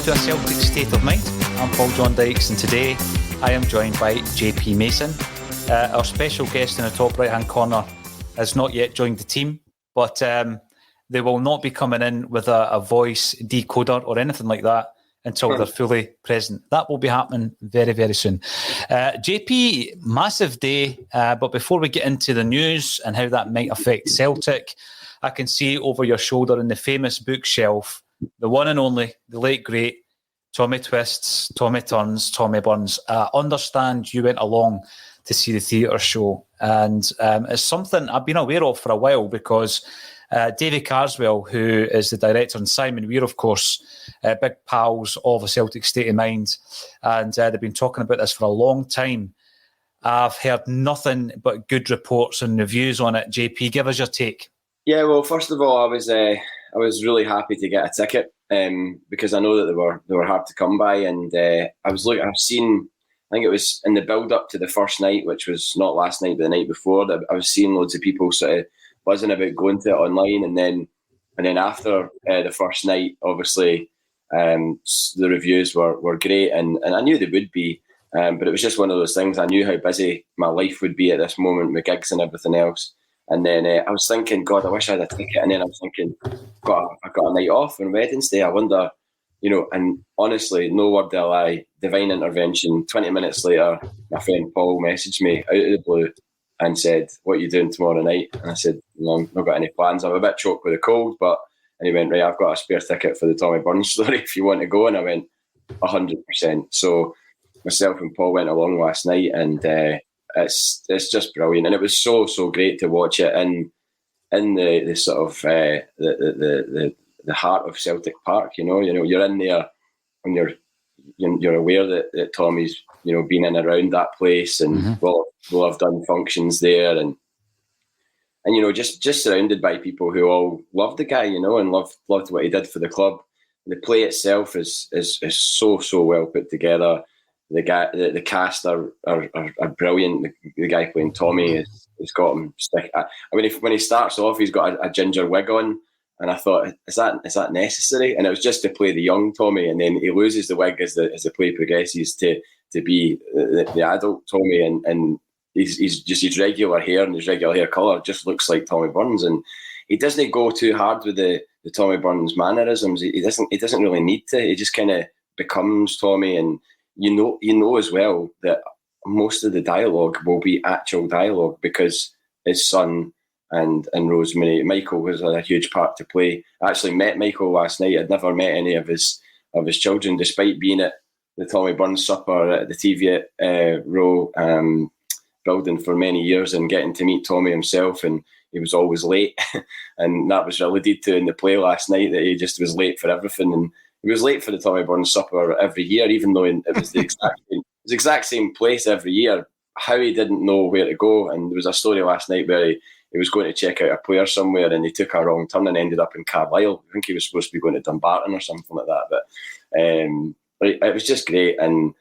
to A Celtic State of Mind. I'm John Dykes, and today I am joined by JP Mason. Our special guest in the top right-hand corner has not yet joined the team, but they will not be coming in with a voice decoder or anything like that until they're fully present. That will be happening very, very soon. JP, massive day, but before we get into the news and how that might affect Celtic, I can see over your shoulder in the famous bookshelf the one and only, the late great Tommy Twists, Tommy Turns, Tommy Burns. I understand you went along to see the theatre show, and it's something I've been aware of for a while because Davy Carswell, who is the director, and Simon Weir, of course, big pals of A Celtic State of Mind, and they've been talking about this for a long time. I've heard nothing but good reports and reviews on it. JP, give us your take. Yeah, well, first of all, I was really happy to get a ticket because I know that they were hard to come by, and I've seen, I think it was in the build up to the first night, which was not last night but the night before, that I was seeing loads of people sort of buzzing about going to it online, and then after the first night, obviously the reviews were great, and I knew they would be, but it was just one of those things. I knew how busy my life would be at this moment with gigs and everything else. And then I was thinking, God, I wish I had a ticket. And then I was thinking, God, I've got a night off on Wednesday. I wonder, and honestly, no word of a lie, divine intervention. 20 minutes later, my friend Paul messaged me out of the blue and said, what are you doing tomorrow night? And I said, no, I've not got any plans. I'm a bit choked with a cold, and he went, right, I've got a spare ticket for the Tommy Burns story if you want to go. And I went, 100%. So myself and Paul went along last night, and it's just brilliant, and it was so great to watch it in the sort of the heart of Celtic Park. You're in there and you're aware that Tommy's been in and around that place, and we'll have done functions there, and just surrounded by people who all loved the guy, and loved what he did for the club. The play itself is so well put together. The cast are brilliant. The guy playing Tommy has got him stick. I mean, when he starts off, he's got a ginger wig on, and I thought, is that necessary? And it was just to play the young Tommy, and then he loses the wig as the play progresses to be the adult Tommy, and he's just his regular hair and his regular hair colour just looks like Tommy Burns, and he doesn't go too hard with the Tommy Burns mannerisms. He doesn't really need to. He just kind of becomes Tommy, and you know as well that most of the dialogue will be actual dialogue because his son and Rosemary, Michael has had a huge part to play. I actually met Michael last night. I'd never met any of his children, despite being at the Tommy Burns supper at the TV Row building for many years and getting to meet Tommy himself, and he was always late. And that was alluded to in the play last night, that he just was late for everything, and he was late for the Tommy Burns supper every year, even though it was the exact same place every year. How he didn't know where to go. And there was a story last night where he was going to check out a player somewhere, and he took a wrong turn and ended up in Carlisle. I think he was supposed to be going to Dumbarton or something like that. But it was just great, and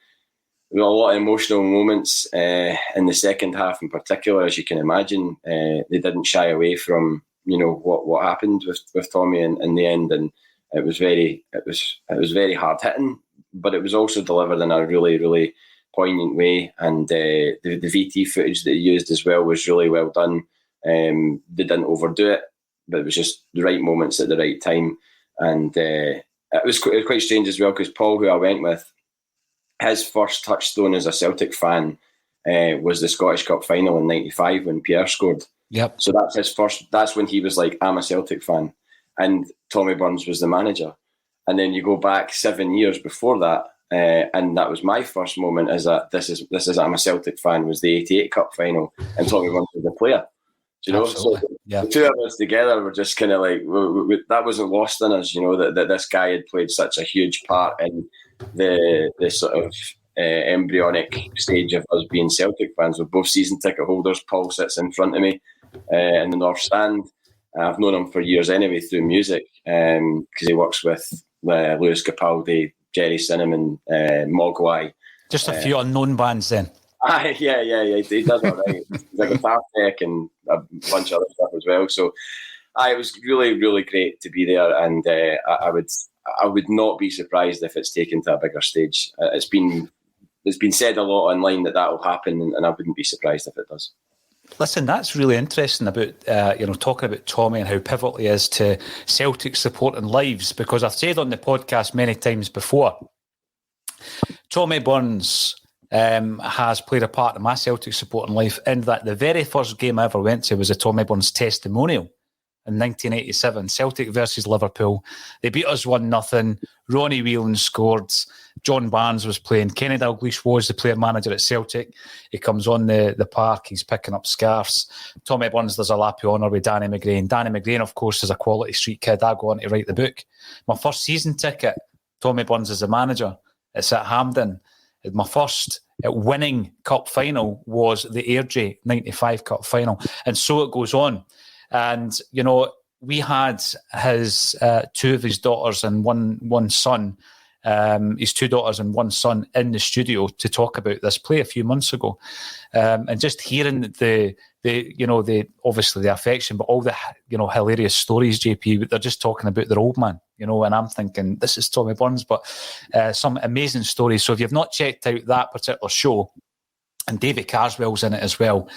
there were a lot of emotional moments in the second half in particular, as you can imagine. They didn't shy away from what happened with Tommy in the end, and it was very hard hitting, but it was also delivered in a really, really poignant way. And the VT footage that he used as well was really well done. They didn't overdo it, but it was just the right moments at the right time. And it was quite strange as well, because Paul, who I went with, his first touchstone as a Celtic fan was the Scottish Cup final in '95 when Pierre scored. Yep. So that's his first. That's when he was like, I'm a Celtic fan. And Tommy Burns was the manager. And then you go back 7 years before that, and that was my first moment as this is I'm a Celtic fan, was the '88 Cup final, and Tommy Burns was the player. Absolutely. So yeah. The two of us together were just kind of like, that wasn't lost on us, that this guy had played such a huge part in the sort of embryonic stage of us being Celtic fans. We're both season ticket holders. Paul sits in front of me in the North Stand. I've known him for years anyway through music, because he works with Lewis Capaldi, Jerry Cinnamon, Mogwai. Just a few unknown bands then. Yeah. He does all right. He's like a Guitar Tech and a bunch of other stuff as well. So it was really, really great to be there, and I would not be surprised if it's taken to a bigger stage. It's been said a lot online that will happen, and I wouldn't be surprised if it does. Listen, that's really interesting about talking about Tommy and how pivotal he is to Celtic support and lives, because I've said on the podcast many times before, Tommy Burns has played a part in my Celtic support and life, in that the very first game I ever went to was a Tommy Burns testimonial in 1987, Celtic versus Liverpool. They beat us 1-0. Ronnie Whelan scored. John Barnes was playing. Kenny Dalglish was the player-manager at Celtic. He comes on the park. He's picking up scarves. Tommy Burns does a lap of honour with Danny McGrain. Danny McGrain, of course, is a quality street kid. I go on to write the book. My first season ticket, Tommy Burns is the manager. It's at Hampden. My first winning cup final was the Airdrie 95 cup final. And so it goes on. And, we had his two of his daughters and one son, his two daughters and one son in the studio to talk about this play a few months ago. And just hearing the obviously the affection, but all the, hilarious stories, JP, they're just talking about their old man, and I'm thinking, this is Tommy Burns, but some amazing stories. So if you've not checked out that particular show, and David Carswell's in it as well,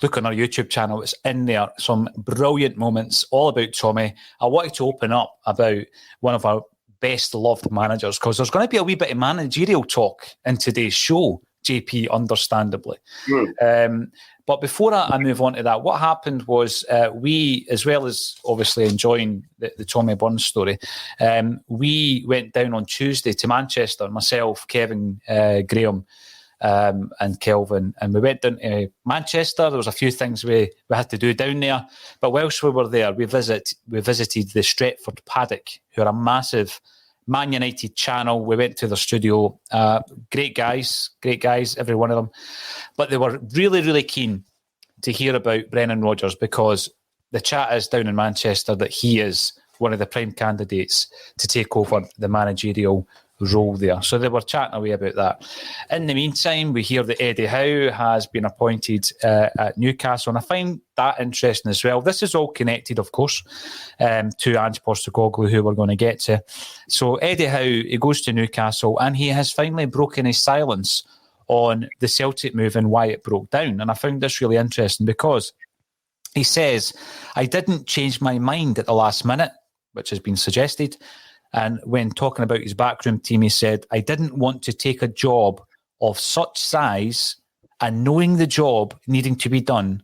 look on our YouTube channel. It's in there. Some brilliant moments all about Tommy. I wanted to open up about one of our best loved managers, because there's going to be a wee bit of managerial talk in today's show, JP, understandably. But before I move on to that, what happened was we, as well as obviously enjoying the Tommy Burns story, we went down on Tuesday to Manchester, myself, Kevin, Graham, and Kelvin, and we went down to Manchester. There was a few things we had to do down there, but whilst we were there, we visited the Stretford Paddock, who are a massive Man United channel. We went to their studio. Great guys, every one of them, but they were really, really keen to hear about Brendan Rodgers, because the chat is down in Manchester that he is one of the prime candidates to take over the managerial role there. So they were chatting away about that. In the meantime, we hear that Eddie Howe has been appointed at Newcastle, and I find that interesting as well. This is all connected, of course, to Ange Postecoglou, who we're going to get to. So Eddie Howe, he goes to Newcastle, and he has finally broken his silence on the Celtic move and why it broke down. And I found this really interesting, because he says, I didn't change my mind at the last minute, which has been suggested. And when talking about his backroom team, he said, I didn't want to take a job of such size and knowing the job needing to be done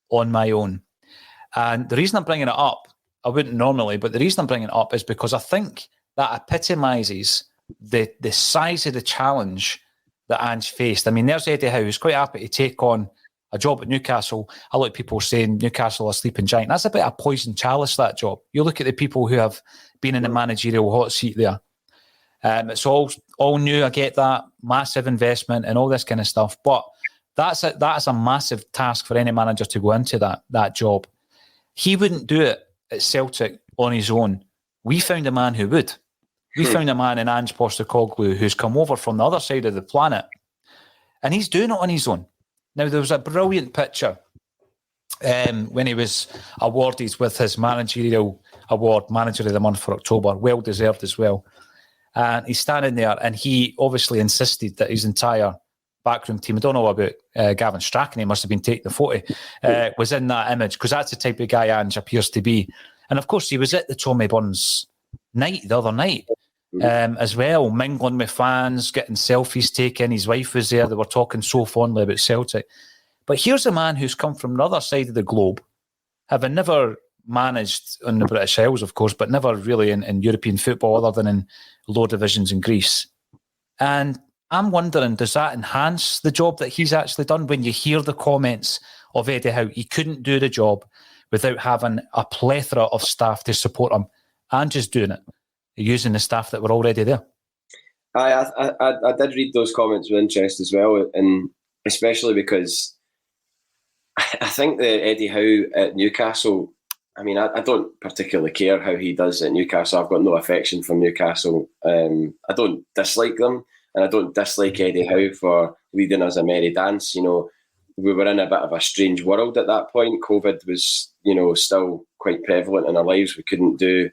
on my own. And the reason I'm bringing it up, I wouldn't normally, but the reason I'm bringing it up is because I think that epitomises the size of the challenge that Ange faced. I mean, there's Eddie Howe, who's quite happy to take on a job at Newcastle. A lot of people saying Newcastle are a sleeping giant. That's a bit of poison chalice, that job. You look at the people who have been in the managerial hot seat there. It's all new, I get that. Massive investment and all this kind of stuff. But that's a massive task for any manager to go into that job. He wouldn't do it at Celtic on his own. We found a man who would. We found a man in Ange Postecoglou who's come over from the other side of the planet, and he's doing it on his own. Now, there was a brilliant picture when he was awarded with his managerial award, Manager of the Month for October, well deserved as well. And he's standing there, and he obviously insisted that his entire backroom team, I don't know about Gavin Strachan, he must have been taking the photo, was in that image, because that's the type of guy Ange appears to be. And of course, he was at the Tommy Burns night the other night as well, mingling with fans, getting selfies taken. His wife was there. They were talking so fondly about Celtic. But here's a man who's come from the other side of the globe, having never managed on the British Isles, of course, but never really in European football other than in lower divisions in Greece. And I'm wondering, does that enhance the job that he's actually done when you hear the comments of Eddie Howe? He couldn't do the job without having a plethora of staff to support him, and just doing it, using the staff that were already there. I did read those comments with interest as well, and especially because I think that Eddie Howe at Newcastle, I mean, I don't particularly care how he does at Newcastle. I've got no affection for Newcastle. I don't dislike them, and I don't dislike Eddie Howe for leading us a merry dance. You know, we were in a bit of a strange world at that point. COVID was, still quite prevalent in our lives. We couldn't do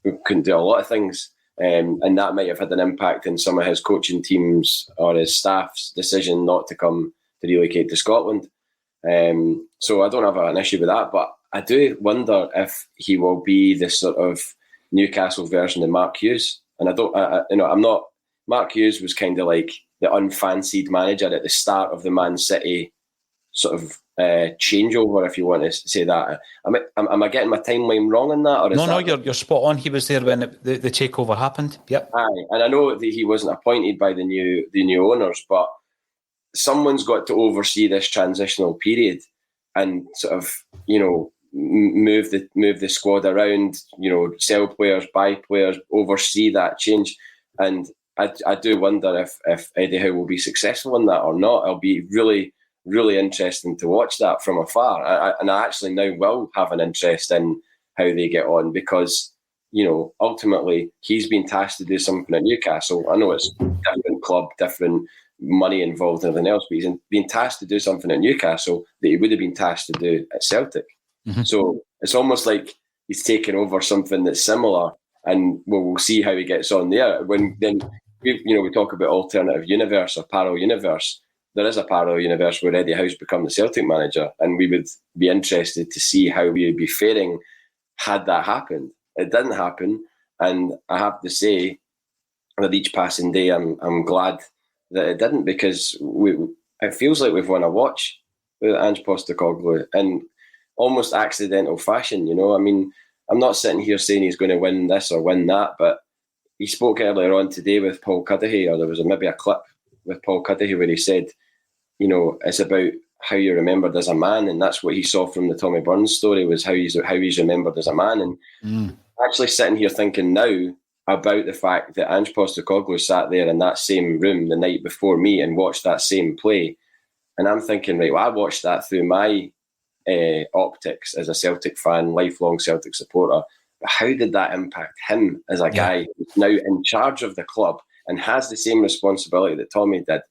a lot of things. And that might have had an impact in some of his coaching teams or his staff's decision not to come to relocate to Scotland. So I don't have an issue with that, but I do wonder if he will be the sort of Newcastle version of Mark Hughes. And I'm not. Mark Hughes was kind of like the unfancied manager at the start of the Man City sort of changeover, if you want to say that. Am I getting my timeline wrong on that? Or no, you're spot on. He was there when the takeover happened. Yep. Aye, and I know that he wasn't appointed by the new owners, but someone's got to oversee this transitional period and sort of, move the squad around, sell players, buy players, oversee that change. And I do wonder if Eddie Howe will be successful in that or not. It'll be really, really interesting to watch that from afar. I actually now will have an interest in how they get on because, ultimately he's been tasked to do something at Newcastle. I know it's a different club, different money involved and everything else, but he's been tasked to do something at Newcastle that he would have been tasked to do at Celtic. Mm-hmm. So it's almost like he's taken over something that's similar, and we'll see how he gets on there. When then we talk about alternative universe or parallel universe. There is a parallel universe where Eddie Howe's become the Celtic manager, and we would be interested to see how we would be faring had that happened. It didn't happen, and I have to say, with each passing day, I'm glad that it didn't, because it feels like we've won a watch with Ange Postecoglou in almost accidental fashion. I mean, I'm not sitting here saying he's going to win this or win that, but he spoke earlier on today with Paul Cuddihy, or there was maybe a clip with Paul Cuddihy where he said, it's about how you're remembered as a man, and that's what he saw from the Tommy Burns story, was how he's remembered as a man. And actually sitting here thinking now about the fact that Ange Postecoglou sat there in that same room the night before me and watched that same play, and I'm thinking, right, well, I watched that through my optics as a Celtic fan, lifelong Celtic supporter. But how did that impact him as a guy who's now in charge of the club and has the same responsibility that Tommy did?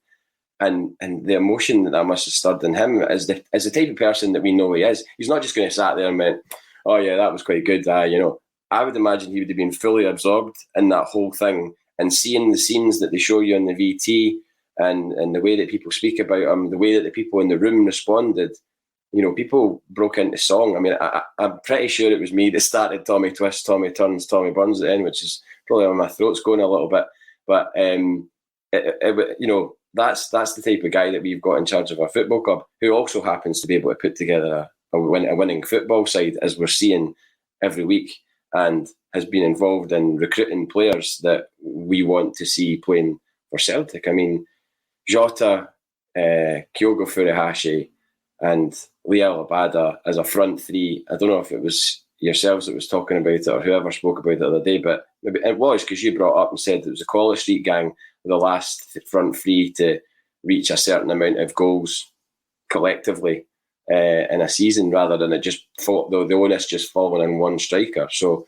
And the emotion that must have stirred in him as the type of person that we know he is. He's not just going to sat there and went, oh yeah, that was quite good. I would imagine he would have been fully absorbed in that whole thing, and seeing the scenes that they show you on the VT and the way that people speak about him, the way that the people in the room responded. People broke into song. I mean, I'm pretty sure it was me that started Tommy Twists, Tommy Turns, Tommy Burns at the end, which is probably why my throat's going a little bit. But that's the type of guy that we've got in charge of our football club, who also happens to be able to put together a winning football side, as we're seeing every week, and has been involved in recruiting players that we want to see playing for Celtic. I mean, Jota, Kyogo Furuhashi, and Liel Abada as a front three. I don't know if it was yourselves that was talking about it or whoever spoke about it the other day, but maybe it was because you brought up and said it was a College Street gang, the last front three to reach a certain amount of goals collectively in a season, rather than it just the onus just falling on one striker. So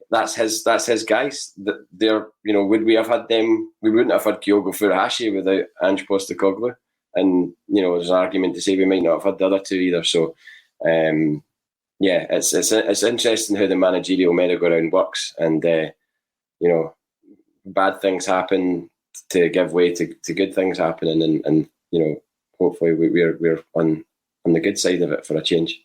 that's his guys. They're, would we have had them? We wouldn't have had Kyogo Furuhashi without Ange Postecoglou. And, there's an argument to say we might not have had the other two either. So, it's interesting how the managerial merry-go-round works. And, bad things happen to give way to good things happening. And hopefully we're on the good side of it for a change.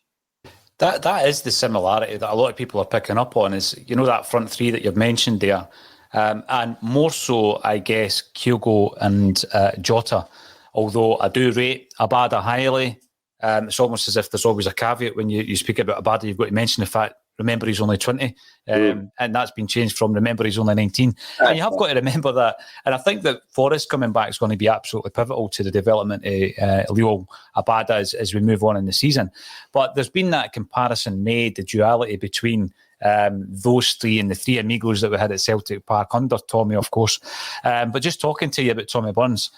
That is the similarity that a lot of people are picking up on, is, that front three that you've mentioned there. And more so, I guess, Kyogo and Jota. Although I do rate Abada highly, it's almost as if there's always a caveat when you speak about Abada. You've got to mention the fact, remember he's only 20, and that's been changed from remember he's only 19. And you have got to remember that. And I think that Forrest coming back is going to be absolutely pivotal to the development of Leo Abada as we move on in the season. But there's been that comparison made, the duality between those three and the three amigos that we had at Celtic Park under Tommy, of course. But just talking to you about Tommy Burns,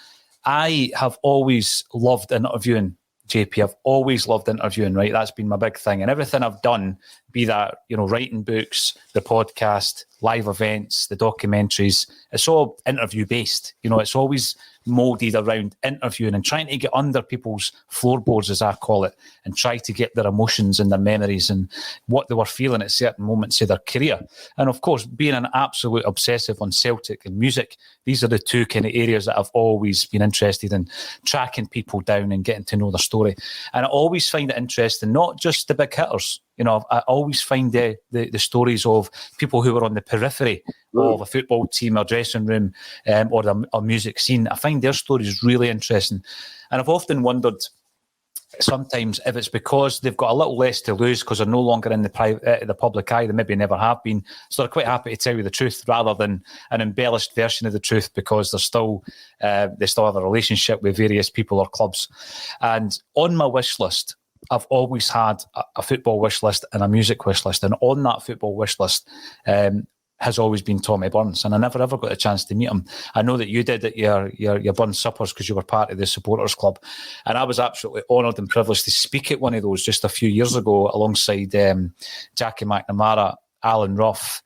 I have always loved interviewing, JP. I've always loved interviewing, right? That's been my big thing. And everything I've done be that, writing books, the podcast, live events, the documentaries. It's all interview based. It's always molded around interviewing and trying to get under people's floorboards, as I call it, and try to get their emotions and their memories and what they were feeling at certain moments of their career. And of course, being an absolute obsessive on Celtic and music, these are the two kind of areas that I've always been interested in, tracking people down and getting to know their story. And I always find it interesting, not just the big hitters. I always find the stories of people who were on the periphery of a football team or dressing room or a music scene. I find their stories really interesting. And I've often wondered sometimes if it's because they've got a little less to lose because they're no longer in the public eye. They maybe never have been. So they're quite happy to tell you the truth rather than an embellished version of the truth because they still have a relationship with various people or clubs. And on my wish list, I've always had a football wish list and a music wish list. And on that football wish list has always been Tommy Burns. And I never ever got a chance to meet him. I know that you did at your Burns suppers because you were part of the supporters club. And I was absolutely honoured and privileged to speak at one of those just a few years ago alongside Jackie McNamara, Alan Ruff,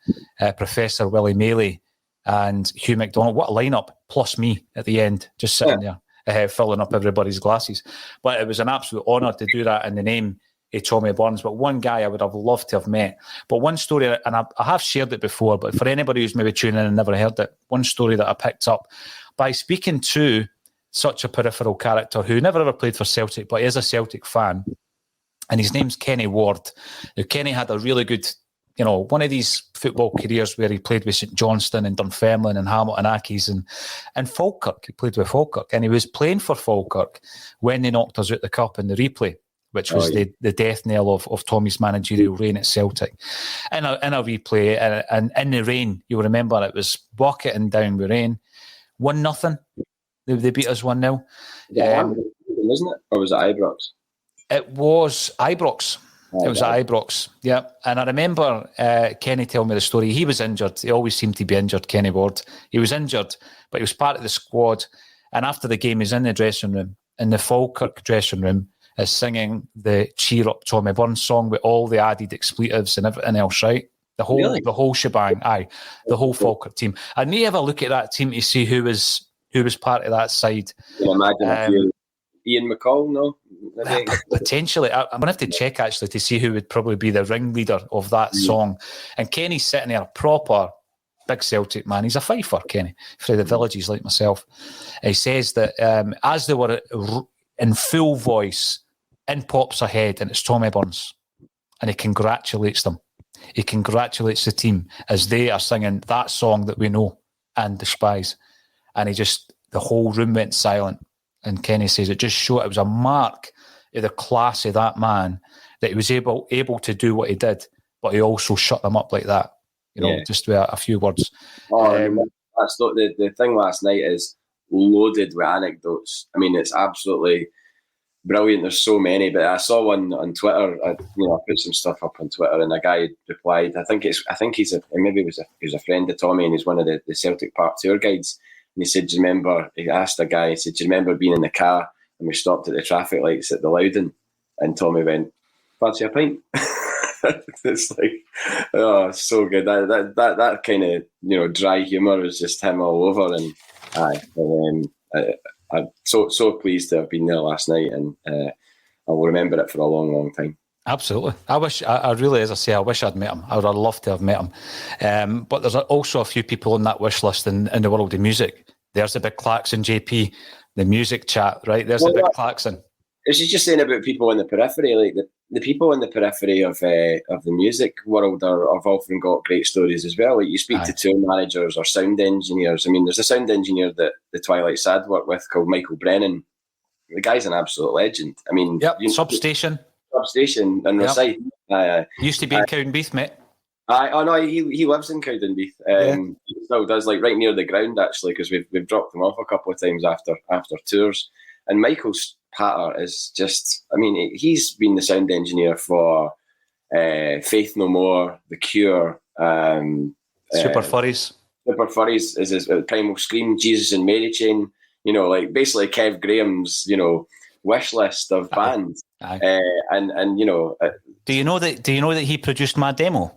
Professor Willie Maley and Hugh McDonald. What a lineup, plus me at the end, just sitting there. Filling up everybody's glasses. But it was an absolute honour to do that in the name of Tommy Burns. But one guy I would have loved to have met. But one story, and I have shared it before, but for anybody who's maybe tuning in and never heard it, one story that I picked up by speaking to such a peripheral character who never ever played for Celtic, but is a Celtic fan. And his name's Kenny Ward. Now, Kenny had a really good, one of these football careers where he played with St Johnstone and Dunfermline and Hamilton Accies and Falkirk. He played with Falkirk and he was playing for Falkirk when they knocked us out the cup in the replay, which was the death knell of Tommy's managerial reign at Celtic. In a replay and in the rain, you'll remember it was bucketing down with rain. 1-0. They beat us 1-0. Wasn't it? Or was it Ibrox? It was Ibrox. It was at Ibrox, yeah. And I remember Kenny telling me the story. He was injured. He always seemed to be injured, Kenny Ward. He was injured, but he was part of the squad. And after the game, he's in the dressing room, in the Falkirk dressing room, is singing the Cheer Up Tommy Burns song with all the added expletives and everything else, right? The whole shebang, the whole Falkirk team. I'd need to have a look at that team to see who was part of that side. Can you imagine Ian McCall, no? Potentially. I'm going to have to check actually to see who would probably be the ringleader of that song. And Kenny's sitting there, a proper big Celtic man. He's a fifer, Kenny, for the villages like myself. He says that as they were in full voice, in pops ahead, and it's Tommy Burns. And he congratulates them. He congratulates the team as they are singing that song that we know and despise. And the whole room went silent. And Kenny says it just showed it was a mark of the class of that man that he was able to do what he did, but he also shut them up like that, just with a few words. The thing last night is loaded with anecdotes. I mean, it's absolutely brilliant. There's so many, but I saw one on Twitter. I put some stuff up on Twitter, and a guy replied. I think he was a friend of Tommy, and he's one of the Celtic Park tour guides. And he said, he asked a guy, he said, do you remember being in the car and we stopped at the traffic lights at the Loudon? And Tommy went, fancy a pint? It's like, oh, so good. That kind of, dry humour was just him all over. And I'm so pleased to have been there last night, and I will remember it for a long, long time. Absolutely. I really, as I say, I wish I'd met him. I would have loved to have met him. But there's also a few people on that wish list in the world of music. There's the big Claxon, JP, the music chat, right? There's the big Claxon. I was just saying about people in the periphery, like the people in the periphery of the music world have often got great stories as well. Like you speak to tour managers or sound engineers. I mean, there's a sound engineer that the Twilight Sad worked with called Michael Brennan. The guy's an absolute legend. I mean, Substation and Rosyth. Used to be in Cowdenbeath, mate. He lives in Cowdenbeath. He still does, like right near the ground actually, because we've dropped him off a couple of times after tours. And Michael's patter is just, I mean, he's been the sound engineer for Faith No More, The Cure, Super Furries. Super Furries is his Primal Scream, Jesus and Mary Chain. Like basically Kev Graham's, wish list of bands. Do you know that he produced my demo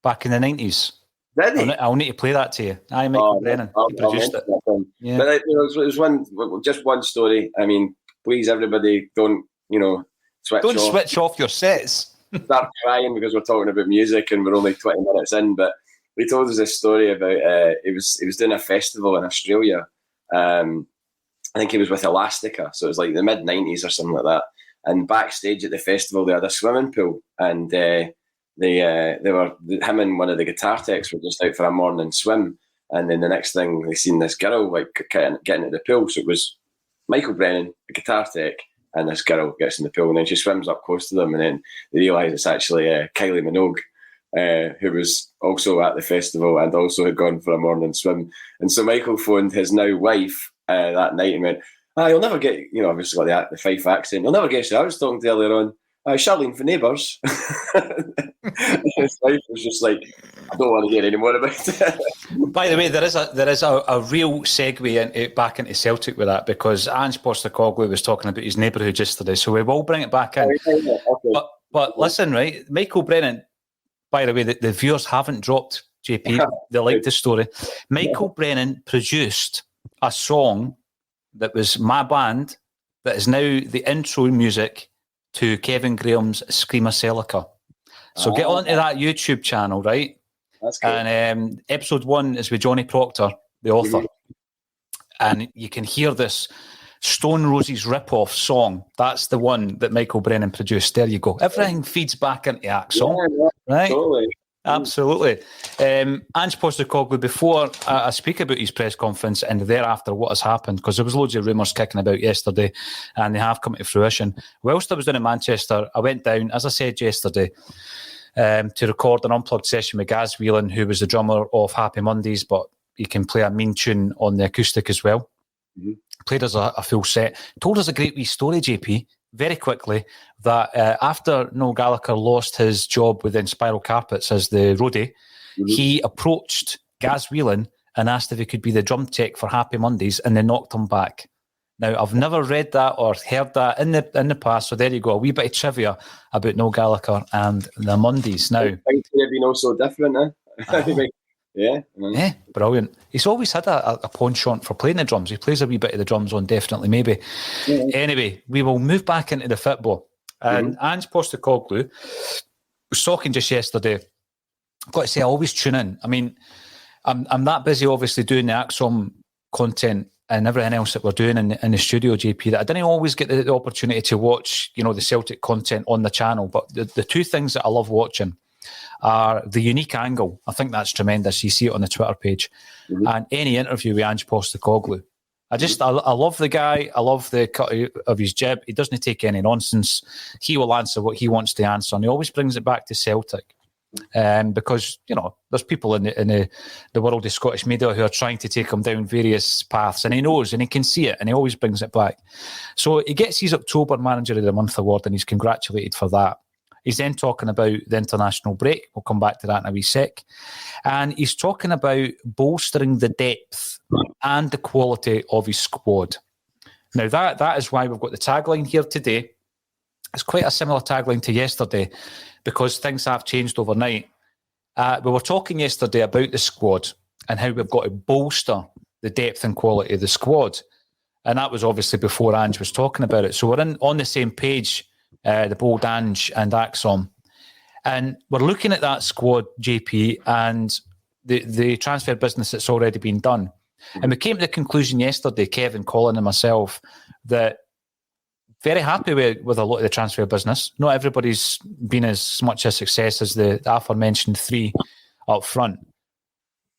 back in the 90s? Did he? I'll need to play that to you. Aye, Michael Brennan. He produced it. Yeah. But it was just one story. I mean, please, everybody, don't switch off your sets. Start crying because we're talking about music and we're only 20 minutes in. But he told us this story about he was doing a festival in Australia. I think he was with Elastica, so it was like the mid-90s or something like that. And backstage at the festival, they had a swimming pool, and him and one of the guitar techs were just out for a morning swim. And then the next thing, they seen this girl like getting into the pool. So it was Michael Brennan, the guitar tech, and this girl gets in the pool, and then she swims up close to them, and then they realise it's actually Kylie Minogue, who was also at the festival and also had gone for a morning swim. And so Michael phoned his now wife that night and went, you'll never get, obviously got the Fife accent, you'll never guess who I was talking to earlier on. Charlene for Neighbours. His wife was just like, I don't want to hear any more about it. By the way, there is a real segue back into Celtic with that, because Ange Postecoglou was talking about his neighbourhood yesterday, so we will bring it back in. Okay. But listen, right, Michael Brennan, by the way, the viewers haven't dropped, JP, they like the story. Michael Brennan produced a song that was my band, that is now the intro music to Kevin Graham's Screamer Celica. So get onto that YouTube channel, right? That's good. And episode 1 is with Johnny Proctor, the author. And you can hear this Stone Roses rip-off song. That's the one that Michael Brennan produced. There you go. Everything feeds back into ACSOM, right? Totally. Absolutely. Ange Postecoglou, before I speak about his press conference and thereafter what has happened, because there was loads of rumours kicking about yesterday and they have come to fruition. Whilst I was down in Manchester, I went down, as I said yesterday, to record an unplugged session with Gaz Whelan, who was the drummer of Happy Mondays, but he can play a mean tune on the acoustic as well. Mm-hmm. Played us a full set. Told us a great wee story, JP, very quickly, that after Noel Gallagher lost his job within Spiral Carpets as the roadie, he approached Gaz Whelan and asked if he could be the drum tech for Happy Mondays, and they knocked him back. Now, I've never read that or heard that in the past, so there you go, a wee bit of trivia about Noel Gallagher and the Mondays. Now, things could have been all so different, Yeah, brilliant. He's always had a penchant for playing the drums. He plays a wee bit of the drums on Definitely Maybe. Yeah. Anyway, we will move back into the football. And Ange Postecoglou was talking just yesterday. I've got to say, I always tune in. I mean, I'm that busy, obviously, doing the ACSOM content and everything else that we're doing in the studio, JP, that I didn't always get the opportunity to watch, the Celtic content on the channel. But the two things that I love watching are the unique angle. I think that's tremendous. You see it on the Twitter page. And any interview with Ange Postecoglou. I love the guy. I love the cut of his jib. He doesn't take any nonsense. He will answer what he wants to answer, and he always brings it back to Celtic. Because, there's people in the world of Scottish media who are trying to take him down various paths, and he knows and he can see it, and he always brings it back. So he gets his October Manager of the Month award, and he's congratulated for that. He's then talking about the international break. We'll come back to that in a wee sec. And he's talking about bolstering the depth and the quality of his squad. Now, that is why we've got the tagline here today. It's quite a similar tagline to yesterday, because things have changed overnight. We were talking yesterday about the squad and how we've got to bolster the depth and quality of the squad. And that was obviously before Ange was talking about it. So we're on the same page, the bold Ange and ACSOM. And we're looking at that squad, JP, and the transfer business that's already been done. And we came to the conclusion yesterday, Kevin, Colin and myself, that very happy with a lot of the transfer business. Not everybody's been as much a success as the aforementioned three up front.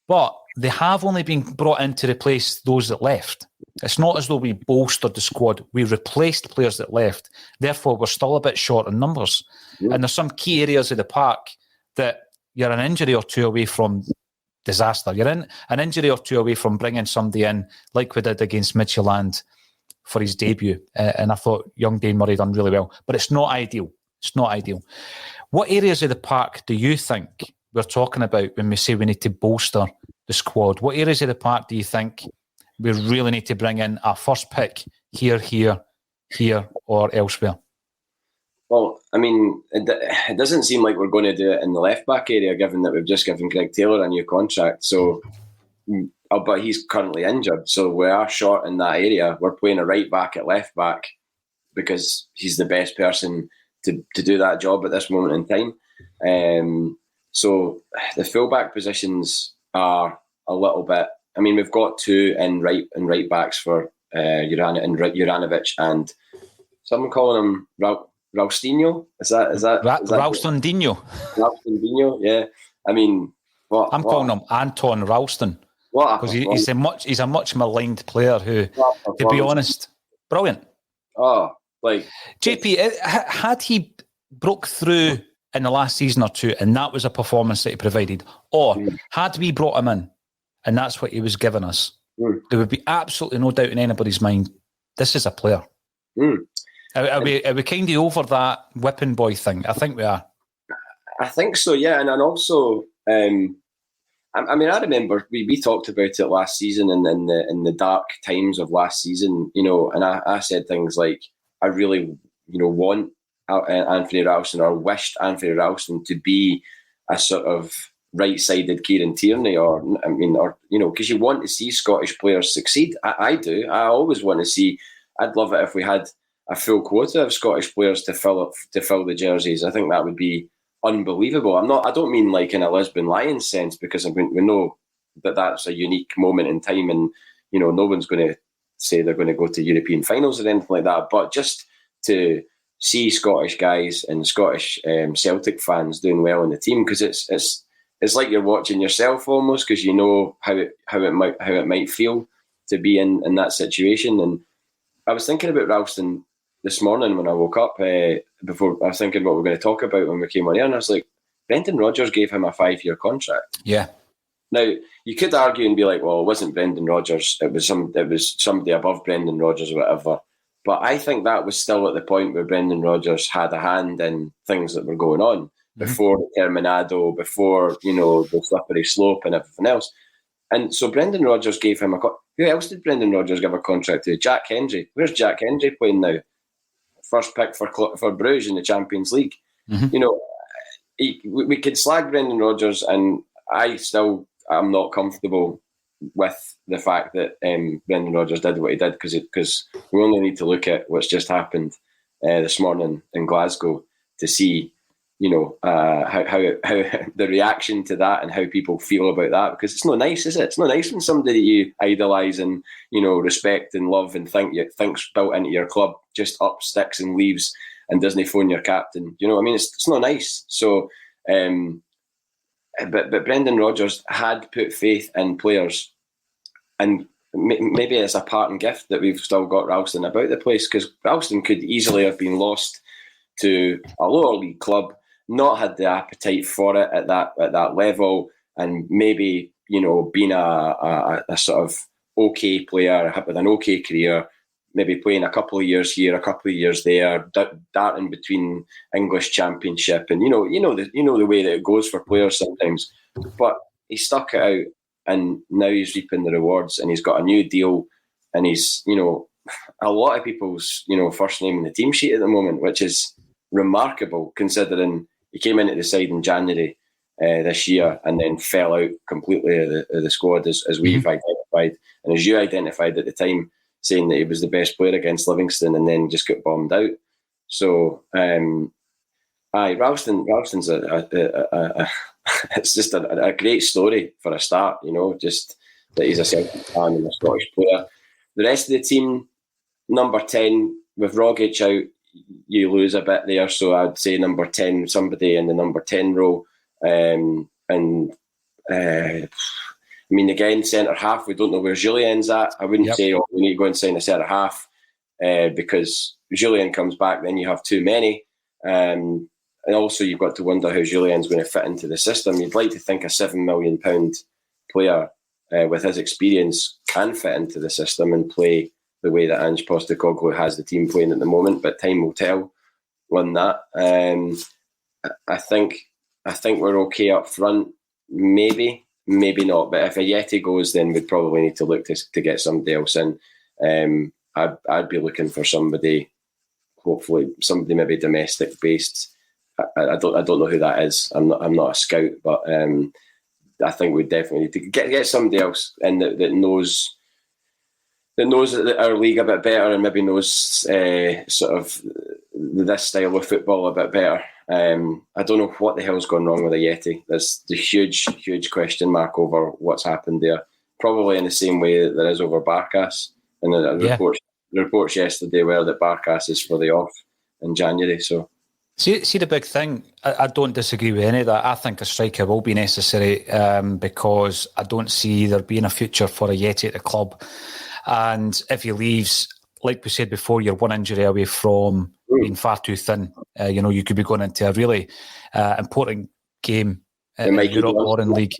But they have only been brought in to replace those that left. It's not as though we bolstered the squad. We replaced players that left. Therefore, we're still a bit short in numbers. Yeah. And there's some key areas of the park that you're an injury or two away from disaster. You're in an injury or two away from bringing somebody in, like we did against Midtjylland for his debut. And I thought young Dane Murray done really well. But it's not ideal. It's not ideal. What areas of the park do you think we're talking about when we say we need to bolster the squad? What areas of the park do you think we really need to bring in our first pick here, or elsewhere? Well, I mean, it doesn't seem like we're going to do it in the left back area, given that we've just given Greg Taylor a new contract. So, but he's currently injured, so we are short in that area. We're playing a right back at left back because he's the best person to do that job at this moment in time. So the fullback positions are a little bit. I mean, we've got two in right backs for Juranovic and someone calling him Ralstinho. Is that Ralston-Dino? Ralston-Dino, yeah. I mean, I'm calling him Anton Ralston because he's a much maligned player who, to be honest, brilliant. Oh, like JP, had he broke through in the last season or two, and that was a performance that he provided, or had we brought him in, and that's what he was giving us, there would be absolutely no doubt in anybody's mind. This is a player. Are we kind of over that whipping boy thing? I think we are. I think so, yeah. And also, I mean, I remember we talked about it last season and in the dark times of last season, and I said things like, I really, want Anthony Ralston or wished Anthony Ralston to be a sort of right-sided Kieran Tierney because you want to see Scottish players succeed. I do. I always want to see. I'd love it if we had a full quota of Scottish players to fill the jerseys. I think that would be unbelievable. I don't mean like in a Lisbon Lions sense, because we know that that's a unique moment in time, and no one's going to say they're going to go to European finals or anything like that. But just to see Scottish guys and Scottish Celtic fans doing well in the team, because it's like you're watching yourself almost, because you know how it might feel to be in that situation. And I was thinking about Ralston this morning when I woke up. Before I was thinking what we're going to talk about when we came on here, and I was like, Brendan Rodgers gave him a 5-year contract. Yeah. Now you could argue and be like, well, it wasn't Brendan Rodgers; it was somebody above Brendan Rodgers or whatever. But I think that was still at the point where Brendan Rodgers had a hand in things that were going on before the Terminado, before the slippery slope and everything else. And so Brendan Rodgers gave him who else did Brendan Rodgers give a contract to? Jack Hendry. Where's Jack Hendry playing now? First pick for Bruges in the Champions League. We could slag Brendan Rodgers, and I'm not comfortable with the fact that Brendan Rodgers did what he did, because we only need to look at what's just happened this morning in Glasgow to see how the reaction to that and how people feel about that, because it's not nice, is it? It's not nice when somebody that you idolise and respect and love and think's built into your club just up sticks and leaves and doesn't phone your captain. You know what I mean? It's not nice. So, but Brendan Rodgers had put faith in players, and maybe it's a parting gift that we've still got Ralston about the place, because Ralston could easily have been lost to a lower league club, not had the appetite for it at that level, and maybe being a sort of okay player with an okay career, maybe playing a couple of years here, a couple of years there, darting between English Championship, and the way that it goes for players sometimes. But he stuck it out, and now he's reaping the rewards, and he's got a new deal, and he's a lot of people's first name in the team sheet at the moment, which is remarkable considering he came into the side in January this year and then fell out completely of the squad as we've identified, and as you identified at the time, saying that he was the best player against Livingston and then just got bombed out. So, Ralston's it's just a great story for a start, just that he's a Celtic fan and a Scottish player. The rest of the team, number 10, with Rogic out, you lose a bit there. So I'd say number 10, somebody in the number 10 role. I mean, again, centre half, we don't know where Julien's at. I wouldn't say, we need to go and sign a centre half because Julien comes back, then you have too many. And also, you've got to wonder how Julien's going to fit into the system. You'd like to think a £7 million player with his experience can fit into the system and play the way that Ange Postecoglou has the team playing at the moment, but time will tell on that. I think we're okay up front, maybe not. But if Ajeti goes, then we'd probably need to look to get somebody else in. I'd be looking for somebody hopefully somebody maybe domestic based. I don't know who that is. I'm not a scout, but I think we definitely need to get somebody else in that knows our league a bit better and maybe knows sort of this style of football a bit better. I don't know what the hell's gone wrong with Ajeti. There's the huge question mark over what's happened there. Probably in the same way that there is over Barkas. And the reports yesterday were that Barkas is for the off in January. So see the big thing. I don't disagree with any of that. I think a striker will be necessary because I don't see there being a future for Ajeti at the club. And if he leaves, like we said before, you're one injury away from being far too thin. You could be going into a really important game in Europe or in League.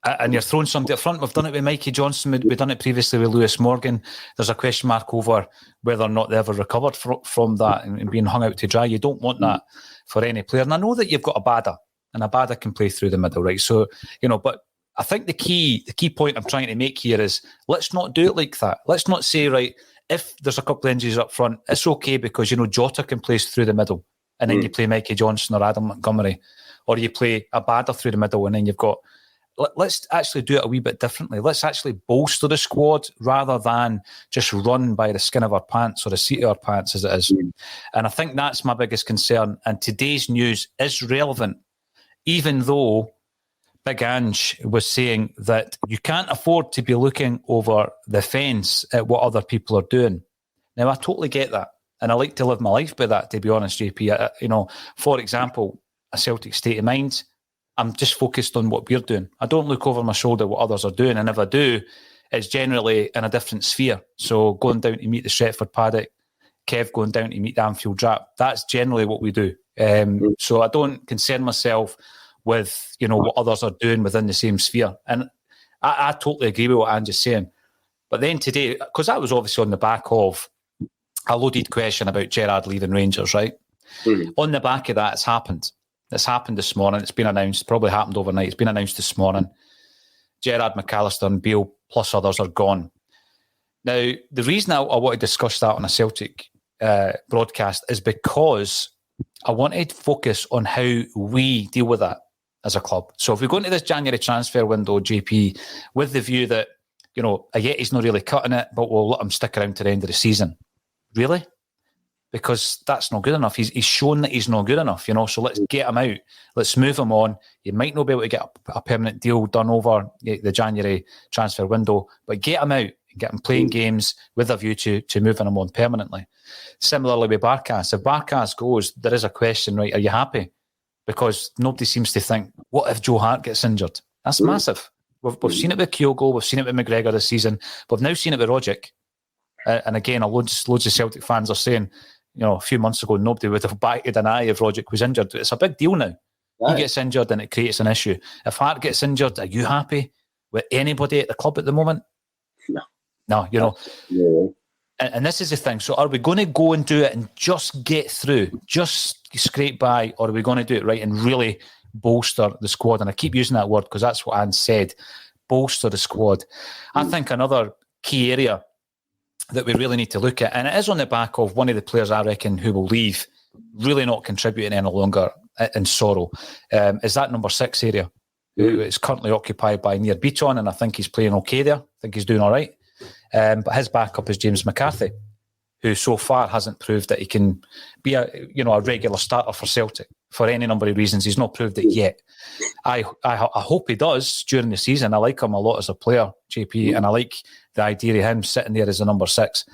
And you're throwing somebody up front. We've done it with Mikey Johnson. We've done it previously with Lewis Morgan. There's a question mark over whether or not they ever recovered from that and being hung out to dry. You don't want that for any player. And I know that you've got Abada, and Abada can play through the middle, right? So, but I think the key point I'm trying to make here is let's not do it like that. Let's not say, right, if there's a couple of injuries up front, it's okay because, Jota can play through the middle and then you play Mikey Johnson or Adam Montgomery, or you play Abada through the middle and then you've got... Let's actually do it a wee bit differently. Let's actually bolster the squad rather than just run by the skin of our pants or the seat of our pants as it is. And I think that's my biggest concern. And today's news is relevant, even though Big Ange was saying that you can't afford to be looking over the fence at what other people are doing. Now, I totally get that. And I like to live my life by that, to be honest, JP. For example, a Celtic State of Mind, I'm just focused on what we're doing. I don't look over my shoulder what others are doing. And if I do, it's generally in a different sphere. So going down to meet the Stretford paddock, Kev going down to meet the Anfield Drap, that's generally what we do. So I don't concern myself with, what others are doing within the same sphere. And I totally agree with what Ange's saying. But then today, because that was obviously on the back of a loaded question about Gerrard leaving Rangers, right? On the back of that, it's happened. It's happened this morning. It's been announced. Probably happened overnight. It's been announced this morning. Gerrard, McAllister and Beale plus others are gone. Now, the reason I want to discuss that on a Celtic broadcast is because I wanted to focus on how we deal with that as a club. So if we go into this January transfer window, JP, with the view that, Ajeti's not really cutting it, but we'll let him stick around to the end of the season. Really? Because that's not good enough. He's shown that he's not good enough, so let's get him out. Let's move him on. You might not be able to get a permanent deal done over the January transfer window, but get him out and get him playing games with a view to moving him on permanently. Similarly with Barkas. If Barkas goes, there is a question, right? Are you happy? Because nobody seems to think, what if Joe Hart gets injured? That's massive. We've seen it with Kyogo, we've seen it with McGregor this season, we've now seen it with Rogic. And again, loads of Celtic fans are saying, a few months ago, nobody would have batted an eye if Rogic was injured. It's a big deal now. Right. He gets injured and it creates an issue. If Hart gets injured, are you happy with anybody at the club at the moment? No, Yeah. And this is the thing. So are we going to go and do it and just get through, just scrape by, or are we going to do it right and really bolster the squad? And I keep using that word because that's what Anne said, bolster the squad. I think another key area that we really need to look at, and it is on the back of one of the players I reckon who will leave, really not contributing any longer in Sorrow, is that number 6 area, who is currently occupied by Nir Bitton, and I think he's playing okay there. I think he's doing all right. But his backup is James McCarthy, who so far hasn't proved that he can be a regular starter for Celtic for any number of reasons. He's not proved it yet. I hope he does during the season. I like him a lot as a player, JP, and I like the idea of him sitting there as a number 6.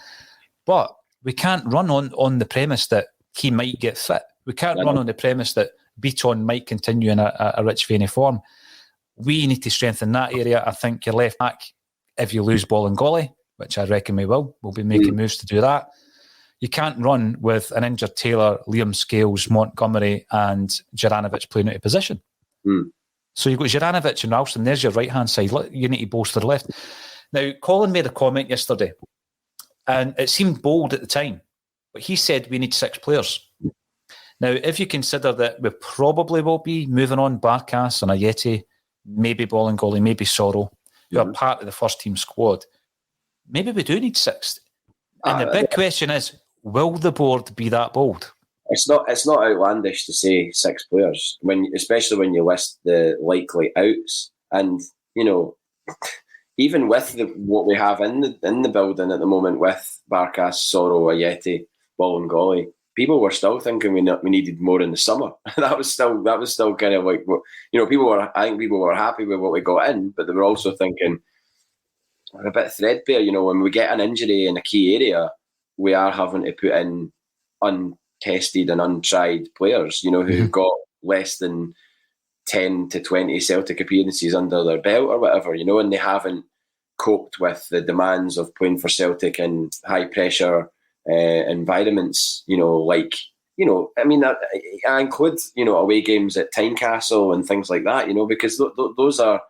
But we can't run on the premise that he might get fit. We can't run on the premise that Beaton might continue in a rich vein of form. We need to strengthen that area. I think your left back, if you lose Bolingoli, which I reckon we will, we'll be making moves to do that. You can't run with an injured Taylor, Liam Scales, Montgomery and Juranovic playing out of position. So you've got Juranovic and Ralston, there's your right-hand side. You need to bolster the left. Now, Colin made a comment yesterday, and it seemed bold at the time, but he said we need 6 players. Now, if you consider that we probably will be moving on Barkas and Ajeti, maybe Bolingoli, maybe Sorrow, who are part of the first team squad, maybe we do need 6. And the big question is, will the board be that bold? It's not outlandish to say 6 players, especially when you list the likely outs. And, even with what we have in the building at the moment with Barkas, Soro, Ayeti, Bolingoli, people were still thinking we needed more in the summer. that was still kind of like, I think people were happy with what we got in, but they were also thinking we're a bit threadbare. When we get an injury in a key area, we are having to put in untested and untried players, who've got less than 10 to 20 Celtic appearances under their belt or whatever, and they haven't coped with the demands of playing for Celtic in high pressure environments, I include, away games at Tynecastle and things like that, because those are,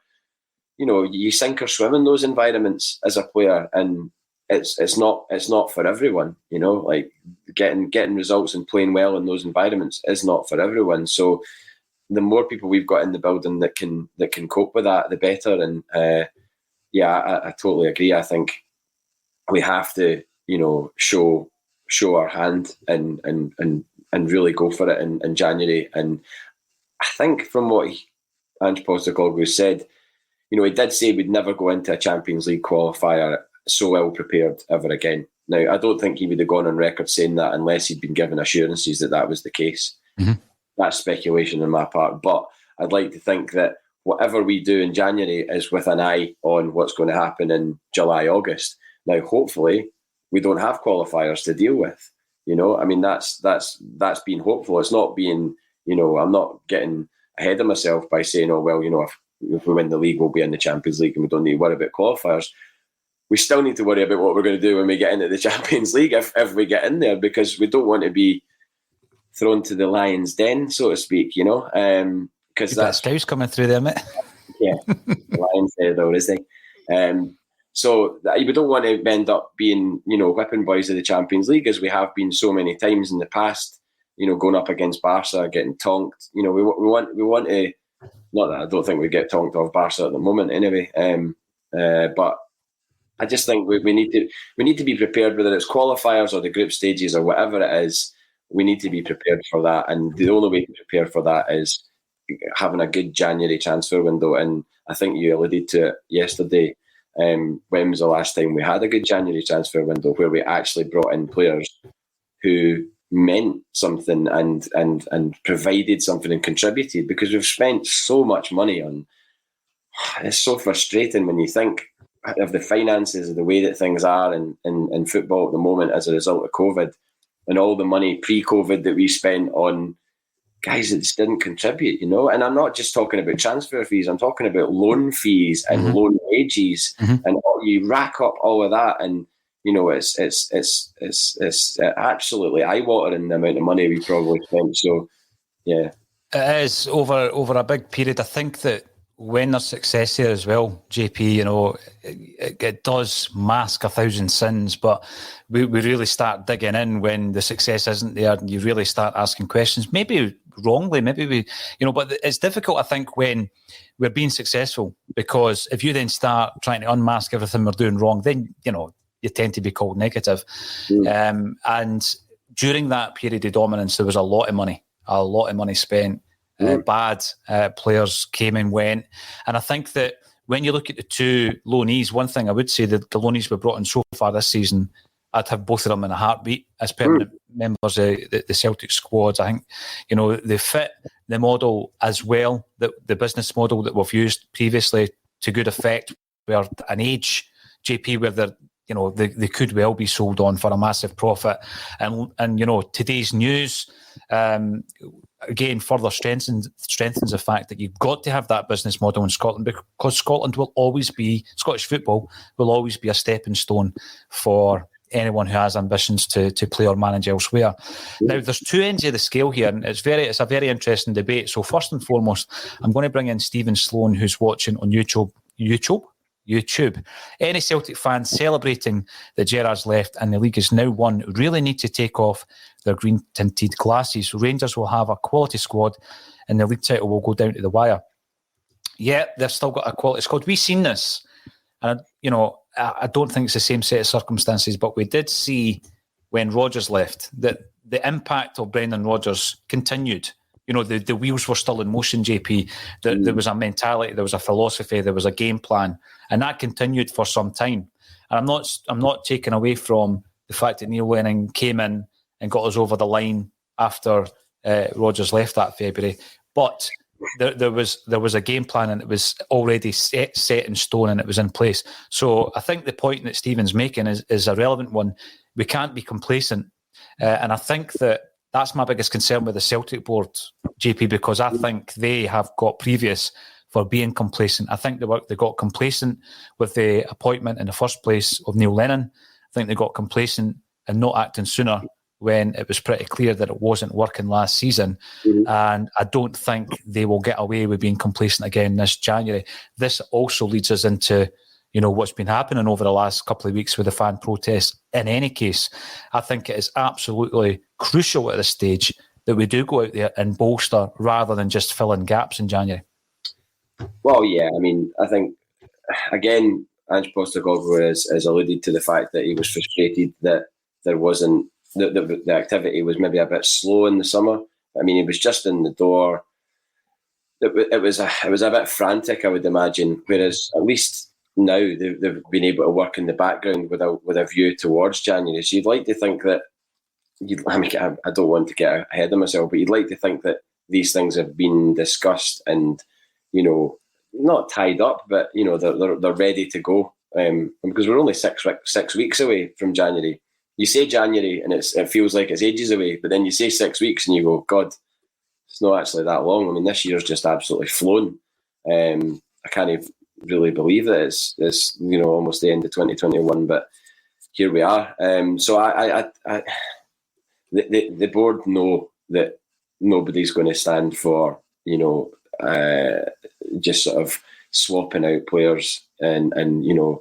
you sink or swim in those environments as a player, and it's not for everyone, like getting results and playing well in those environments is not for everyone. So the more people we've got in the building that can cope with that, the better. And I totally agree. I think we have to, show our hand and really go for it in January. And I think from what Ange Postecoglou said, he did say we'd never go into a Champions League qualifier so well prepared ever again. Now, I don't think he would have gone on record saying that unless he'd been given assurances that was the case. Mm-hmm. That's speculation on my part, but I'd like to think that whatever we do in January is with an eye on what's going to happen in July, August. Now, hopefully, we don't have qualifiers to deal with. That's being hopeful. It's not being, I'm not getting ahead of myself by saying, if we win the league, we'll be in the Champions League and we don't need to worry about qualifiers. We still need to worry about what we're going to do when we get into the Champions League if we get in there, because we don't want to be thrown to the lion's den, so to speak, because that's Scouse coming through there, mate. Yeah, lion's den though, is he? So we don't want to end up being, whipping boys of the Champions League as we have been so many times in the past. Going up against Barca, getting tonked. We want to. Not that I don't think we get tonked off Barca at the moment, anyway. But I just think we need to be prepared, whether it's qualifiers or the group stages or whatever it is. We need to be prepared for that, and the only way to prepare for that is having a good January transfer window. And I think you alluded to it yesterday. When was the last time we had a good January transfer window where we actually brought in players who meant something and provided something and contributed? Because we've spent so much money on. It's so frustrating when you think of the finances of the way that things are in football at the moment as a result of COVID. And all the money pre-COVID that we spent on guys that just didn't contribute, And I'm not just talking about transfer fees. I'm talking about loan fees and loan wages, and you rack up all of that, and it's absolutely eye-watering the amount of money we probably spent. So, yeah, it is over a big period. I think that when there's success here as well, JP, it does mask 1,000 sins, but we really start digging in when the success isn't there, and you really start asking questions, maybe wrongly, but it's difficult, I think, when we're being successful, because if you then start trying to unmask everything we're doing wrong, then, you tend to be called negative. And during that period of dominance, there was a lot of money spent. Bad players came and went. And I think that when you look at the two loanees, one thing I would say, that the loanees we've brought in so far this season, I'd have both of them in a heartbeat as permanent members of the Celtic squads. I think, they fit the model as well, the business model that we've used previously to good effect. We're an age, JP, where they could well be sold on for a massive profit. And today's news, again, further strengthens the fact that you've got to have that business model in Scotland, because Scottish football will always be a stepping stone for anyone who has ambitions to play or manage elsewhere. Now, there's two ends of the scale here, and it's a very interesting debate. So first and foremost, I'm going to bring in Stephen Sloan, who's watching on YouTube. Any Celtic fans celebrating that Gerrard's left and the league is now won really need to take off their green-tinted glasses. Rangers will have a quality squad and the league title will go down to the wire. Yeah, they've still got a quality squad. We've seen this. And, I don't think it's the same set of circumstances, but we did see when Rodgers left, that the impact of Brendan Rodgers continued. You know, the wheels were still in motion, JP. There was a mentality, there was a philosophy, there was a game plan, and that continued for some time. And I'm not taking away from the fact that Neil Lennon came in and got us over the line after Rodgers left that February. But there was a game plan, and it was already set in stone, and it was in place. So I think the point that Stephen's making is a relevant one. We can't be complacent. And I think that's my biggest concern with the Celtic board, JP, because I think they have got previous for being complacent. I think they got complacent with the appointment in the first place of Neil Lennon. I think they got complacent and not acting sooner when it was pretty clear that it wasn't working last season. And I don't think they will get away with being complacent again this January. This also leads us into, you know, what's been happening over the last couple of weeks with the fan protests. In any case, I think it is absolutely crucial at this stage that we do go out there and bolster rather than just fill in gaps in January. Well, yeah, I mean, I think, again, Ange Postecoglou has alluded to the fact that he was frustrated that there wasn't, the activity was maybe a bit slow in the summer. I mean, he was just in the door. It was a bit frantic, I would imagine, whereas at least now they've been able to work in the background with a view towards January. So you'd like to think that, I don't want to get ahead of myself, but you'd like to think that these things have been discussed and, you know, not tied up, but, you know, they're ready to go. Because we're only 6 weeks away from January. You say January and it feels like it's ages away, but then you say 6 weeks and you go, God, it's not actually that long. I mean, this year's just absolutely flown. I can't even really believe that it's you know, almost the end of 2021, but here we are. So the board know that nobody's going to stand for, you know, just sort of swapping out players and you know,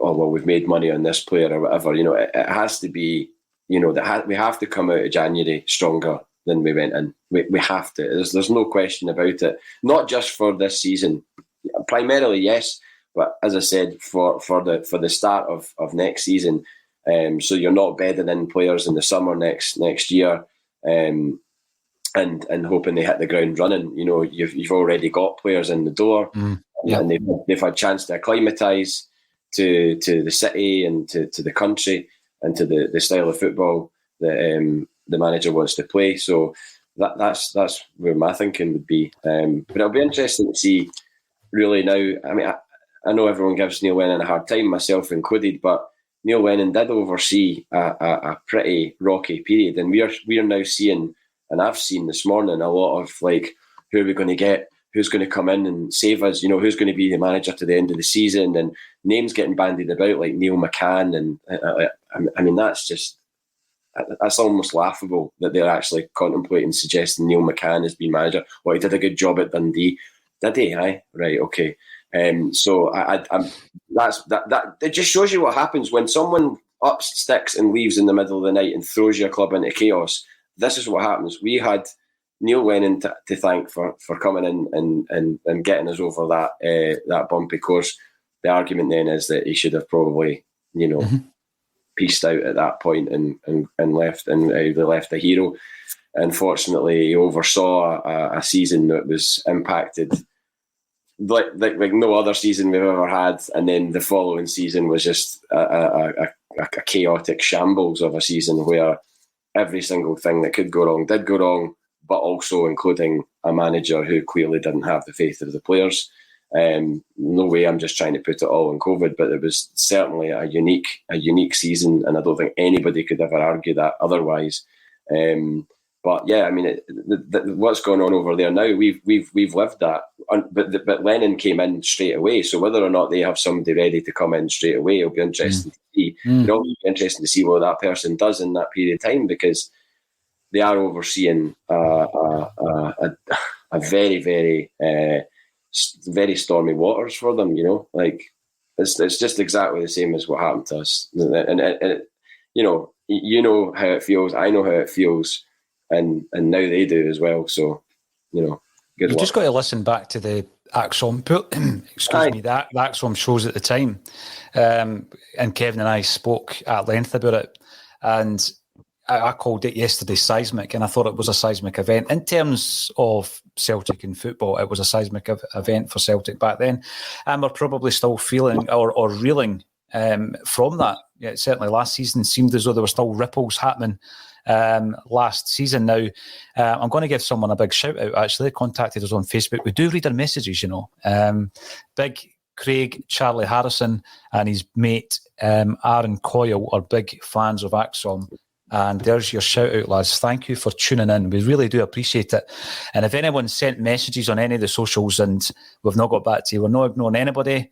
oh well, we've made money on this player or whatever. You know, it has to be, you know, that we have to come out of January stronger than we went in. We have to. There's no question about it. Not just for this season, primarily yes, but as I said, for the start of next season. So you're not bedding in players in the summer next year, and hoping they hit the ground running. You know, you've already got players in the door, and they've had a chance to acclimatise to the city and to the country and to the style of football that the manager wants to play. So that's where my thinking would be. But it'll be interesting to see really now. I mean, I know everyone gives Neil Lennon a hard time, myself included, but Neil Lennon did oversee a pretty rocky period, and we are now seeing, and I've seen this morning, a lot of like, who are we going to get? Who's going to come in and save us? You know, who's going to be the manager to the end of the season? And names getting bandied about like Neil McCann. And I mean, that's almost laughable that they're actually contemplating suggesting Neil McCann has been manager. Well, he did a good job at Dundee. Did he? Aye, right, okay. So that it just shows you what happens when someone ups sticks and leaves in the middle of the night and throws your club into chaos. This is what happens. We had Neil Lennon to thank for coming in and getting us over that bumpy course. The argument then is that he should have probably, you know, pieced out at that point and left, and they left a hero. Unfortunately, he oversaw a season that was impacted like no other season we've ever had, and then the following season was just a chaotic shambles of a season where every single thing that could go wrong did go wrong, but also including a manager who clearly didn't have the faith of the players. No way I'm just trying to put it all on COVID, but it was certainly a unique season, and I don't think anybody could ever argue that otherwise. But yeah, I mean, what's going on over there now, we've lived that. But Lennon came in straight away, so whether or not they have somebody ready to come in straight away, it'll be interesting to see. It'll also be interesting to see what that person does in that period of time, because they are overseeing a very, very, very stormy waters for them. You know, like it's just exactly the same as what happened to us, and you know how it feels. I know how it feels. And now they do as well. So, you know, good luck. Just got to listen back to the ACSOM, the ACSOM shows at the time. And Kevin and I spoke at length about it. And I called it yesterday seismic, and I thought it was a seismic event. In terms of Celtic and football, it was a seismic event for Celtic back then. And we're probably still feeling or reeling from that. Yeah, certainly last season seemed as though there were still ripples happening last season. Now, I'm going to give someone a big shout out, actually. They contacted us on Facebook. We do read their messages, you know. Big Craig, Charlie Harrison, and his mate Aaron Coyle are big fans of ACSOM. And there's your shout out, lads. Thank you for tuning in. We really do appreciate it. And if anyone sent messages on any of the socials and we've not got back to you, we're not ignoring anybody.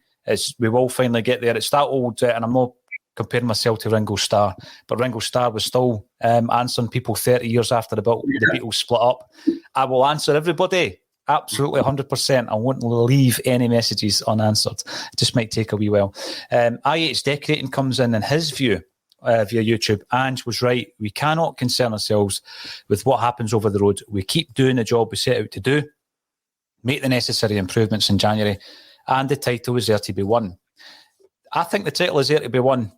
We will finally get there. It's that old, and I'm not comparing myself to Ringo Starr, but Ringo Starr was still answering people 30 years after the Beatles split up. I will answer everybody. Absolutely 100%. I won't leave any messages unanswered. It just might take a wee while. IH Decorating comes in his view via YouTube. Ange was right. We cannot concern ourselves with what happens over the road. We keep doing the job we set out to do, make the necessary improvements in January, and the title is there to be won. I think the title is there to be won,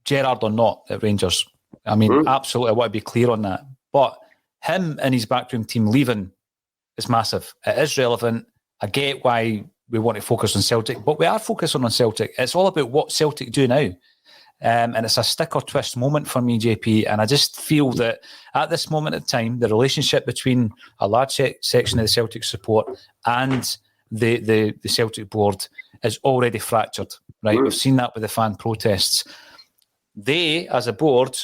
Gerrard or not, at Rangers. I mean, absolutely, I want to be clear on that. But him and his backroom team leaving is massive. It is relevant. I get why we want to focus on Celtic, but we are focusing on Celtic. It's all about what Celtic do now. And it's a stick or twist moment for me, JP. And I just feel that at this moment in time, the relationship between a large section of the Celtic support and the Celtic board is already fractured, right? We've seen that with the fan protests. They, as a board,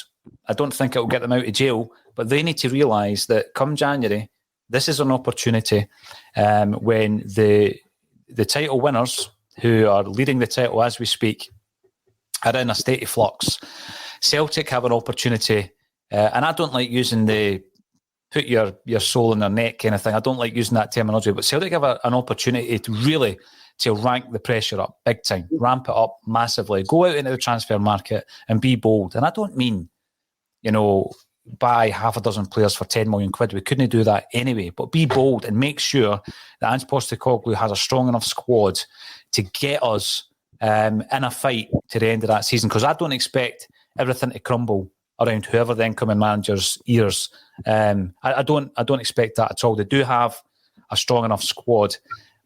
I don't think it will get them out of jail, but they need to realise that come January, this is an opportunity when the title winners, who are leading the title as we speak, are in a state of flux. Celtic have an opportunity, and I don't like using the put your soul in their neck kind of thing. I don't like using that terminology, but Celtic have an opportunity to really rank the pressure up big time, ramp it up massively, go out into the transfer market and be bold. And I don't mean, buy half a dozen players for 10 million quid. We couldn't do that anyway, but be bold and make sure that Ange Postecoglou has a strong enough squad to get us in a fight to the end of that season, because I don't expect everything to crumble around whoever the incoming manager's ears. I don't expect that at all. They do have a strong enough squad,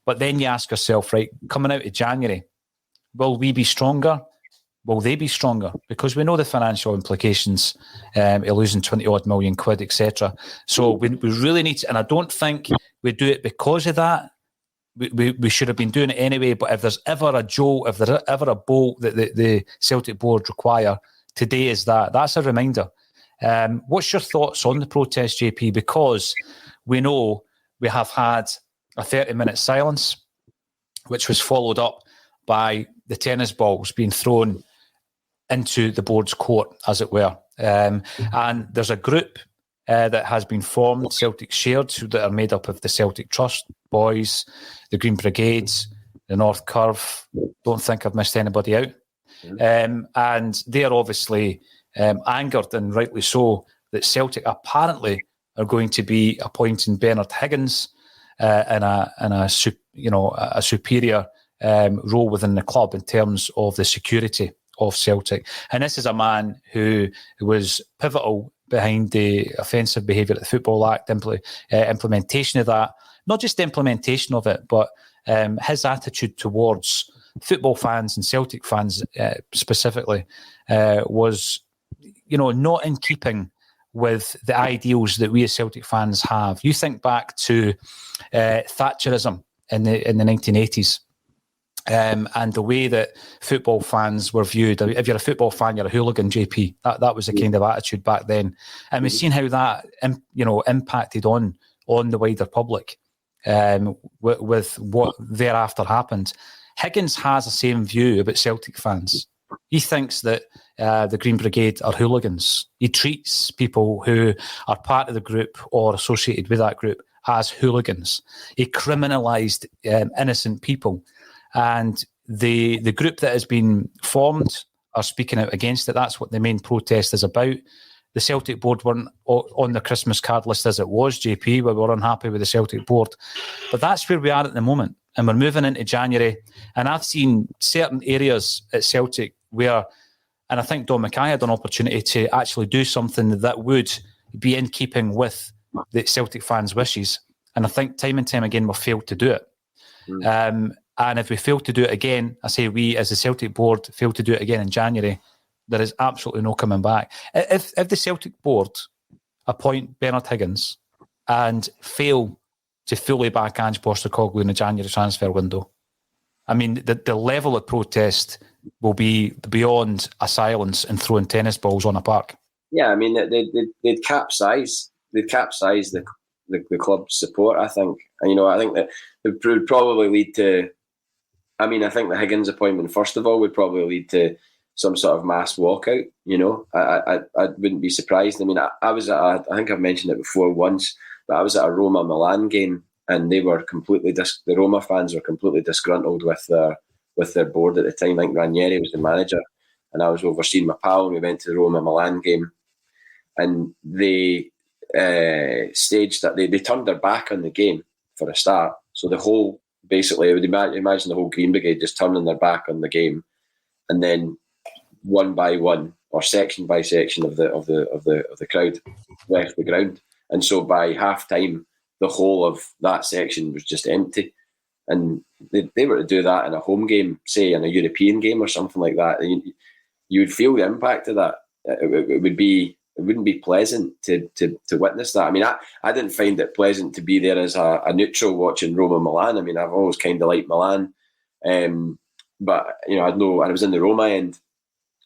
but then you ask yourself, right, coming out of January, will we be stronger? Will they be stronger? Because we know the financial implications of losing 20 odd million quid, etc. So we really need to, and I don't think we do it because of that. We should have been doing it anyway, but if there's ever a jolt, if there's ever a bolt that the Celtic board require, today is that. That's a reminder. What's your thoughts on the protest, JP? Because we know we have had a 30-minute silence, which was followed up by the tennis balls being thrown into the board's court, as it were. And there's a group that has been formed, Celtic Shared, that are made up of the Celtic Trust, Boys, the Green Brigades, the North Curve. Don't think I've missed anybody out. And they're obviously angered, and rightly so, that Celtic apparently are going to be appointing Bernard Higgins in a superior role within the club in terms of the security of Celtic. And this is a man who was pivotal behind the offensive behaviour at the Football Act, implementation of that. Not just the implementation of it, but his attitude towards football fans and Celtic fans specifically was, not in keeping with the ideals that we as Celtic fans have. You think back to Thatcherism in the 1980s. And the way that football fans were viewed. If you're a football fan, you're a hooligan, JP. That was the kind of attitude back then. And we've seen how that impacted on the wider public with what thereafter happened. Higgins has the same view about Celtic fans. He thinks that the Green Brigade are hooligans. He treats people who are part of the group or associated with that group as hooligans. He criminalised innocent people. And the group that has been formed are speaking out against it. That's what the main protest is about. The Celtic board weren't on the Christmas card list as it was, JP, where we were unhappy with the Celtic board. But that's where we are at the moment. And we're moving into January. And I've seen certain areas at Celtic where And I think Don Mackay had an opportunity to actually do something that would be in keeping with the Celtic fans' wishes. And I think time and time again, we've failed to do it. And if we fail to do it again, I say we as the Celtic board fail to do it again in January, there is absolutely no coming back. If the Celtic board appoint Bernard Higgins and fail to fully back Ange Postecoglou in the January transfer window, I mean, the level of protest will be beyond a silence and throwing tennis balls on a park. Yeah, I mean, they'd capsize the club's support, I think. And, I think that it would probably lead to, I think the Higgins appointment, first of all, would probably lead to some sort of mass walkout, I wouldn't be surprised. I mean, I was at I think I've mentioned it before once, but I was at a Roma-Milan game, and they were the Roma fans were completely disgruntled with their board at the time. I think Ranieri was the manager, and I was overseeing my pal, and we went to the Roma-Milan game, and they staged that. They turned their back on the game for a start. So the whole, basically, I would imagine the whole Green Brigade just turning their back on the game, and then one by one or section by section of the crowd left the ground. And so by half time, the whole of that section was just empty. And they were to do that in a home game, say in a European game or something like that. You would feel the impact of that. It wouldn't be pleasant to witness that. I mean, I didn't find it pleasant to be there as a neutral watching Roma-Milan. I mean, I've always kind of liked Milan. But, I was in the Roma end,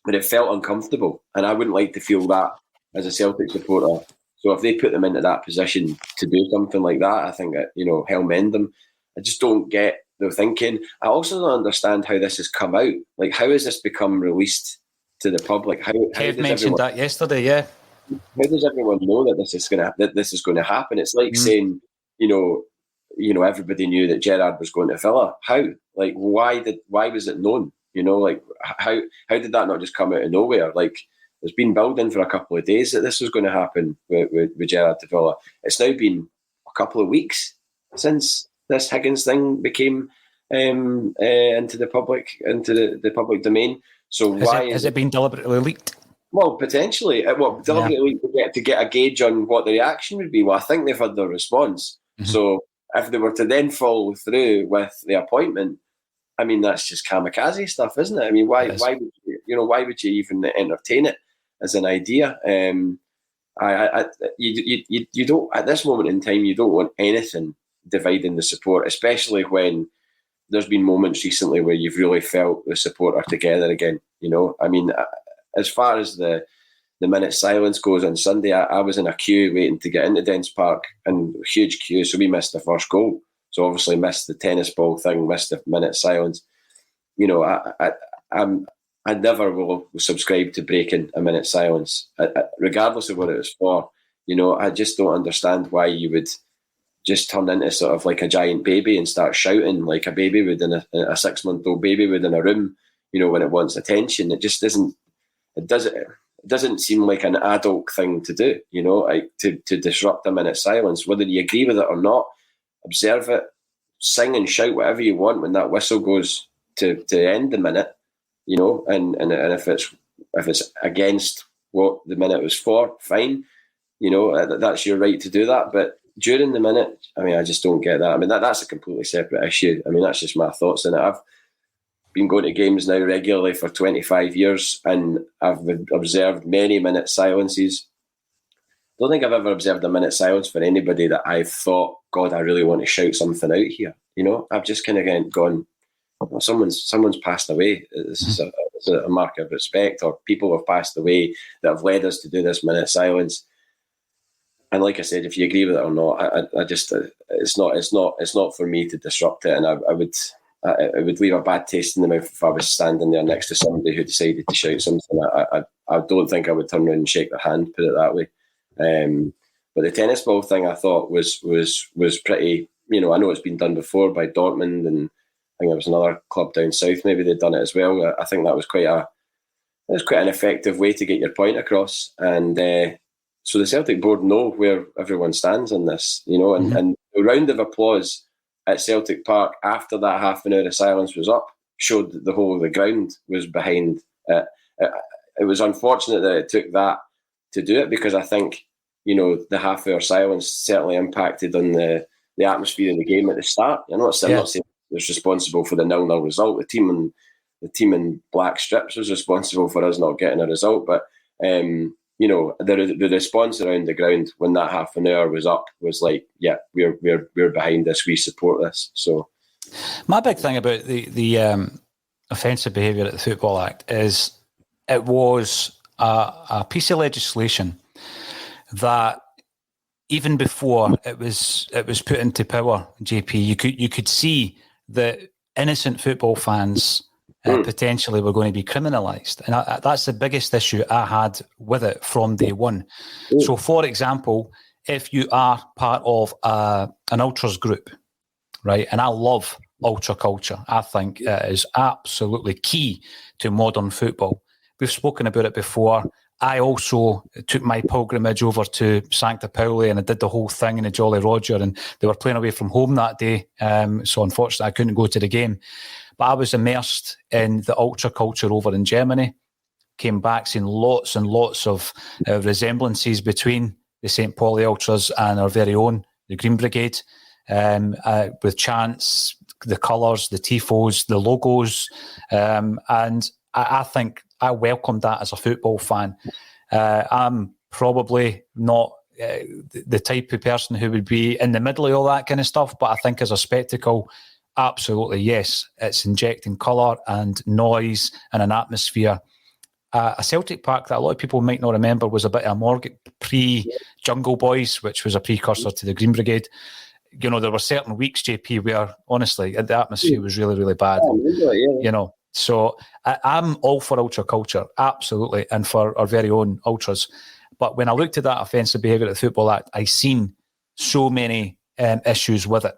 but it felt uncomfortable. And I wouldn't like to feel that as a Celtic supporter. So if they put them into that position to do something like that, I think that, hell mend them. I just don't get the thinking. I also don't understand how this has come out. Like, how has this become released to the public? Kev mentioned that yesterday, yeah. How does everyone know that this is going to happen? It's like saying, everybody knew that Gerrard was going to Villa. How? Like, why was it known? Like, how did that not just come out of nowhere? Like, there's been building for a couple of days that this was going to happen with Gerrard to Villa. It's now been a couple of weeks since this Higgins thing became into the public domain. So has it been deliberately leaked? Well, potentially. Deliberately to get a gauge on what the reaction would be. Well, I think they've had their response. Mm-hmm. So if they were to then follow through with the appointment, I mean, that's just kamikaze stuff, isn't it? I mean, why would you even entertain it as an idea? You don't, at this moment in time, you don't want anything dividing the support, especially when there's been moments recently where you've really felt the support are together again. I mean, as far as the minute silence goes on Sunday, I was in a queue waiting to get into Dens Park, and huge queue, so we missed the first goal. So obviously missed the tennis ball thing, missed the minute silence. I never will subscribe to breaking a minute silence, regardless of what it was for. I just don't understand why you would just turn into sort of like a giant baby and start shouting like a baby would a 6-month-old baby would in a room, when it wants attention. It just isn't. It doesn't seem like an adult thing to do, to disrupt a minute silence. Whether you agree with it or not, observe it, sing and shout whatever you want when that whistle goes to end the minute, and if it's against what the minute was for, fine, that's your right to do that. But during the minute, I mean, I just don't get that. I mean, that's a completely separate issue. I mean, that's just my thoughts on it. I've been going to games now regularly for 25 years, and I've observed many minute silences. I don't think I've ever observed a minute silence for anybody that I've thought, God, I really want to shout something out here. I've just kind of gone, well, someone's passed away. This is a mark of respect, or people have passed away that have led us to do this minute silence. And like I said, if you agree with it or not, I just it's not for me to disrupt it, and it would leave a bad taste in the mouth if I was standing there next to somebody who decided to shout something. I don't think I would turn around and shake their hand, put it that way. But the tennis ball thing, I thought was pretty. I know it's been done before by Dortmund, and I think there was another club down south. Maybe they'd done it as well. I think that was quite an effective way to get your point across. And so the Celtic board know where everyone stands on this, and the round of applause at Celtic Park after that half an hour of silence was up showed that the whole of the ground was behind. it was unfortunate that it took that to do it, because I think, the half-hour silence certainly impacted on the atmosphere in the game at the start. I'm not saying it was responsible for the 0-0 result. The team in black strips was responsible for us not getting a result, but the response around the ground when that half an hour was up was like, yeah, we're behind this, we support this. So my big thing about the offensive behaviour at the Football Act is it was a piece of legislation that even before it was put into power, JP, you could see that innocent football fans potentially were going to be criminalised. And that's the biggest issue I had with it from day one. So, for example, if you are part of an ultras group, right, and I love ultra culture, I think it is absolutely key to modern football. We've spoken about it before. I also took my pilgrimage over to Sancta Pauli and I did the whole thing in the Jolly Roger, and they were playing away from home that day. So unfortunately, I couldn't go to the game. But I was immersed in the ultra culture over in Germany, came back seeing lots and lots of resemblances between the St. Pauli Ultras and our very own, the Green Brigade, with chants, the colours, the tifos, the logos. And I think I welcomed that as a football fan. I'm probably not the type of person who would be in the middle of all that kind of stuff, but I think as a spectacle, absolutely, yes, it's injecting colour and noise and an atmosphere. A Celtic Park that a lot of people might not remember was a bit of a pre-Jungle Boys, which was a precursor to the Green Brigade. There were certain weeks, JP, where honestly the atmosphere was really, really bad. So I'm all for ultra culture, absolutely, and for our very own ultras. But when I looked at that offensive behaviour at the Football Act, I seen so many issues with it.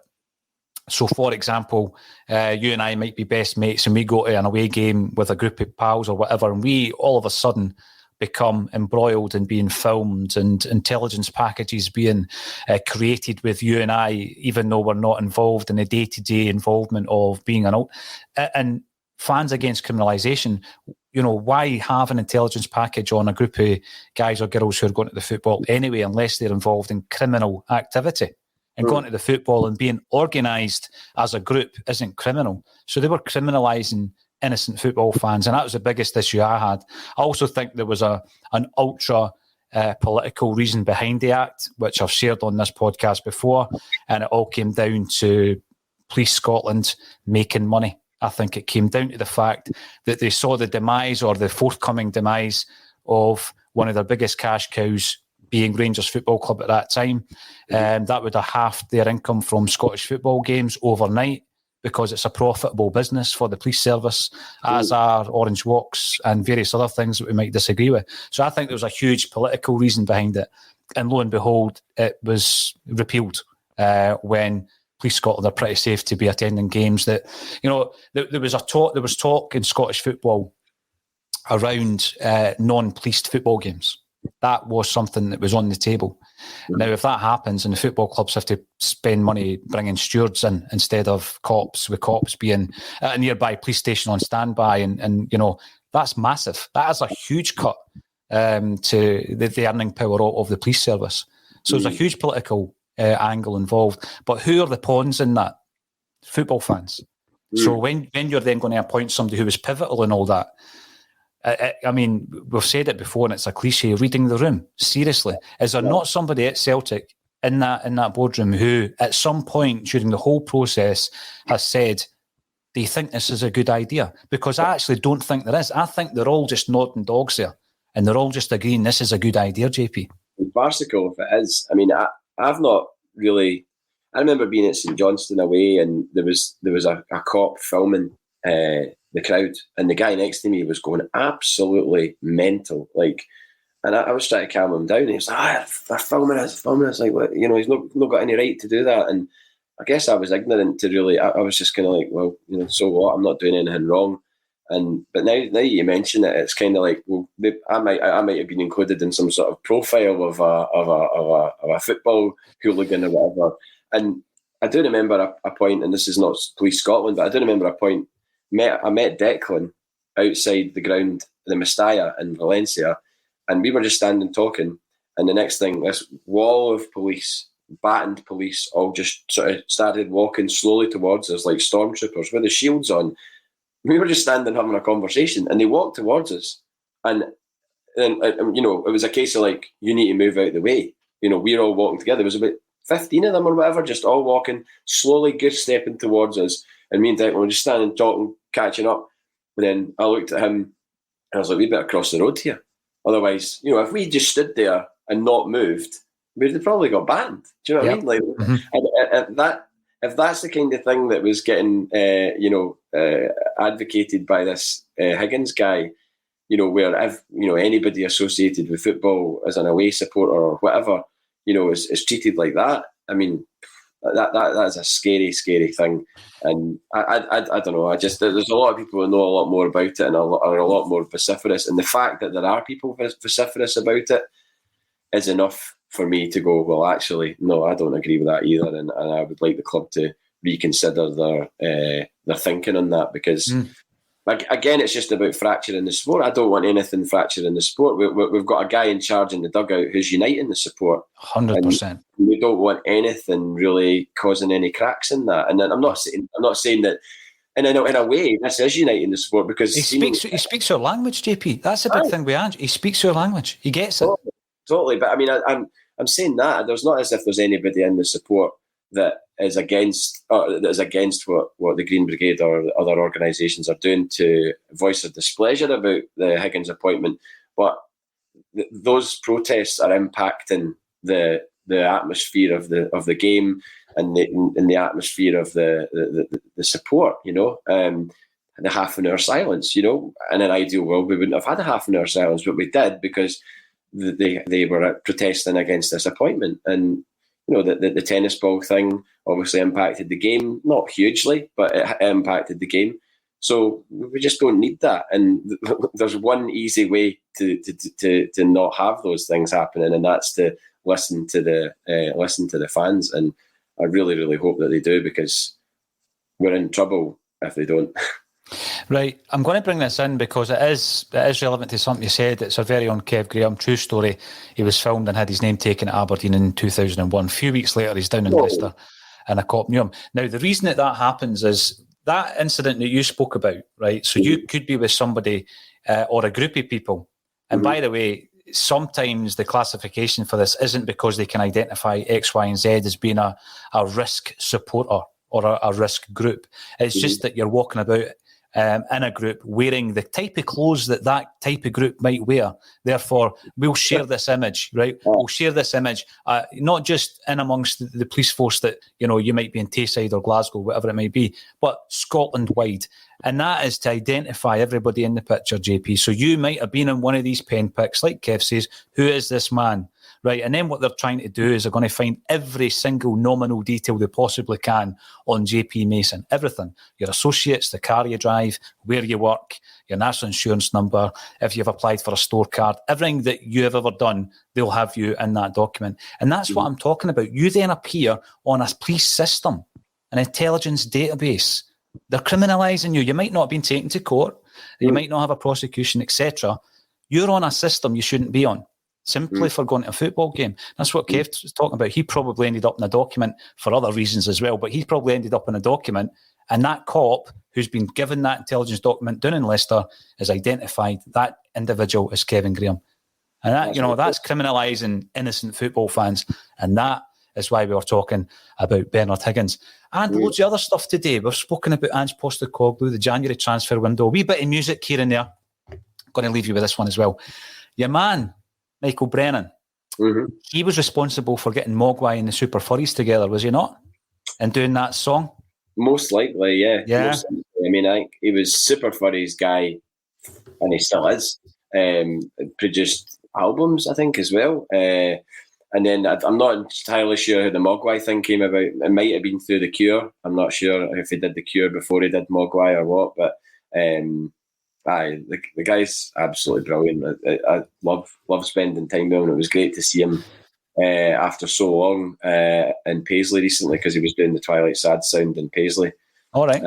So, for example, you and I might be best mates and we go to an away game with a group of pals or whatever, and we all of a sudden become embroiled in being filmed and intelligence packages being created with you and I, even though we're not involved in the day-to-day involvement of being an alt. And fans against criminalisation, why have an intelligence package on a group of guys or girls who are going to the football anyway, unless they're involved in criminal activity? And going to the football and being organised as a group isn't criminal. So they were criminalising innocent football fans, and that was the biggest issue I had. I also think there was an ultra political reason behind the act, which I've shared on this podcast before, and it all came down to Police Scotland making money. I think it came down to the fact that they saw the demise or the forthcoming demise of one of their biggest cash cows being Rangers Football Club at that time. That would have halved their income from Scottish football games overnight, because it's a profitable business for the police service, as are Orange Walks and various other things that we might disagree with. So I think there was a huge political reason behind it. And lo and behold, it was repealed when Police Scotland are pretty safe to be attending games. That, there was talk in Scottish football around non-policed football games. That was something that was on the table. Now, if that happens and the football clubs have to spend money bringing stewards in instead of cops, with cops being at a nearby police station on standby, and that's massive. That is a huge cut to the earning power of the police service. So there's a huge political angle involved. But who are the pawns in that? Football fans. So when you're then going to appoint somebody who was pivotal in all that, I mean, we've said it before, and it's a cliche, reading the room. Seriously, is there not somebody at Celtic in that boardroom who, at some point during the whole process, has said, "Do you think this is a good idea?" Because I actually don't think there is. I think they're all just nodding dogs there, and they're all just agreeing this is a good idea. JP, farcical if it is. I mean, I've not really. I remember being at St Johnstone away, and there was a cop filming the crowd, and the guy next to me was going absolutely mental, and I was trying to calm him down. He was like, "They're filming us." Like, what? He's not got any right to do that. And I guess I was ignorant to really. I was just kind of like, well, so what? I'm not doing anything wrong. But now you mention it, it's kind of like, well, I might have been included in some sort of profile of a football hooligan or whatever. And I do remember a point, and this is not Police Scotland, but I do remember a point. I met Declan outside the ground the Mestalla in Valencia, and we were just standing talking, and the next thing, this wall of police, battened police, all just sort of started walking slowly towards us like stormtroopers with the shields on. We were just standing having a conversation, and they walked towards us, and you know, it was a case of like, you need to move out of the way. You know, we're all walking together. There was about 15 of them or whatever, just all walking slowly, goose stepping towards us. And me and Declan were just standing, talking, catching up. And then I looked at him and I was like, we better cross the road here. Otherwise, you know, if we just stood there and not moved, we'd have probably got banned. Do you know what I mean? Like, if that's the kind of thing that was getting, advocated by this Higgins guy, you know, where if, you know, anybody associated with football as an away supporter or whatever, you know, is treated like that. I mean, that is a scary, scary thing. And I don't know. There's a lot of people who know a lot more about it and are a lot more vociferous. And the fact that there are people vociferous about it is enough for me to go, well, actually, no, I don't agree with that either. And I would like the club to reconsider their thinking on that, because again, it's just about fracturing the sport. I don't want anything fracturing the sport. We've got a guy in charge in the dugout who's uniting the support. 100%. We don't want anything really causing any cracks in that. And I'm not saying that. And in a way, this is uniting the sport, because he speaks your language, JP. That's a big thing with Ange. He speaks your language. He gets it. Totally. But I mean, I'm saying that there's not as if there's anybody in the support that is against what the Green Brigade or other organisations are doing to voice their displeasure about the Higgins appointment. But those protests are impacting the atmosphere of the game and the atmosphere of the support. You know, the half an hour silence. You know, in an ideal world, we wouldn't have had a half an hour silence, but we did, because they were protesting against this appointment. And you know, the tennis ball thing obviously impacted the game, not hugely, but it impacted the game. So we just don't need that. And there's one easy way to not have those things happening, and that's to listen to the fans. And I really, really hope that they do, because we're in trouble if they don't. Right, I'm going to bring this in because it is relevant to something you said. It's a very own Kev Graham true story. He was filmed and had his name taken at Aberdeen in 2001. A few weeks later, he's down in Leicester and a cop knew him. Now, the reason that happens is that incident that you spoke about, right? So you could be with somebody or a group of people. And by the way, sometimes the classification for this isn't because they can identify X, Y, and Z as being a risk supporter or a risk group. It's just that you're walking about in a group wearing the type of clothes that type of group might wear. Therefore, we'll share this image, right? We'll share this image, not just in amongst the police force that, you know, you might be in Tayside or Glasgow, whatever it might be, but Scotland-wide. And that is to identify everybody in the picture, JP. So you might have been in one of these pen picks, like Kev says, who is this man? Right, and then what they're trying to do is they're going to find every single nominal detail they possibly can on JP Mason. Everything. Your associates, the car you drive, where you work, your national insurance number, if you've applied for a store card, everything that you have ever done, they'll have you in that document. And that's what I'm talking about. You then appear on a police system, an intelligence database. They're criminalising you. You might not have been taken to court. You might not have a prosecution, etc. You're on a system you shouldn't be on. Simply for going to a football game. That's what Kev was talking about. He probably ended up in a document for other reasons as well, but he probably ended up in a document, and that cop who's been given that intelligence document down in Leicester has identified that individual as Kevin Graham. And that, you know, that's criminalising innocent football fans. And that is why we were talking about Bernard Higgins. And loads of other stuff today. We've spoken about Ange Postecoglou, the January transfer window, a wee bit of music here and there. I'm going to leave you with this one as well. Your man, Michael Brennan, he was responsible for getting Mogwai and the Super Furries together, was he not? And doing that song? Most likely, yeah. Most likely. I mean, he was Super Furries guy, and he still is. Produced albums, I think, as well. And then I'm not entirely sure how the Mogwai thing came about. It might have been through The Cure. I'm not sure if he did The Cure before he did Mogwai or what, but the guy's absolutely brilliant. I love spending time with him. It was great to see him after so long in Paisley recently, because he was doing the Twilight Sad Sound in Paisley. All right.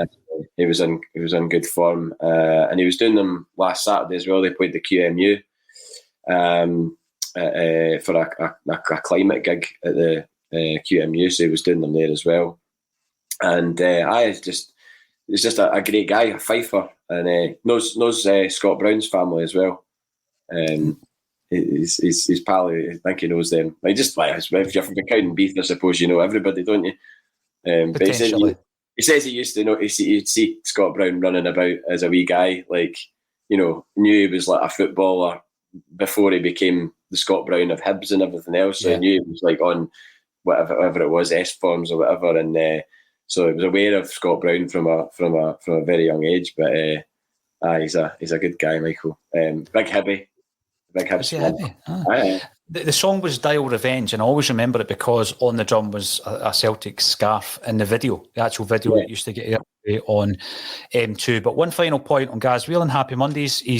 he was in good form, and he was doing them last Saturday as well. They played the QMU for a climate gig at the QMU, so he was doing them there as well. And he's just a great guy, a Fifer, and knows Scott Brown's family as well. His pal, I think he knows them. Like, just like, if you're from County Beath, I suppose you know everybody, don't you? But he says he used to know. He'd see Scott Brown running about as a wee guy, like, you know, knew he was like a footballer before he became the Scott Brown of Hibs and everything else. So he knew he was like on whatever it was, S forms or whatever, and so he was aware of Scott Brown from a very young age. But he's a good guy, Michael. Big Hibby. The song was Dial Revenge, and I always remember it because on the drum was a Celtic scarf in the video, the actual video that used to get on M2. But one final point on Gaz Whelan, Happy Mondays. He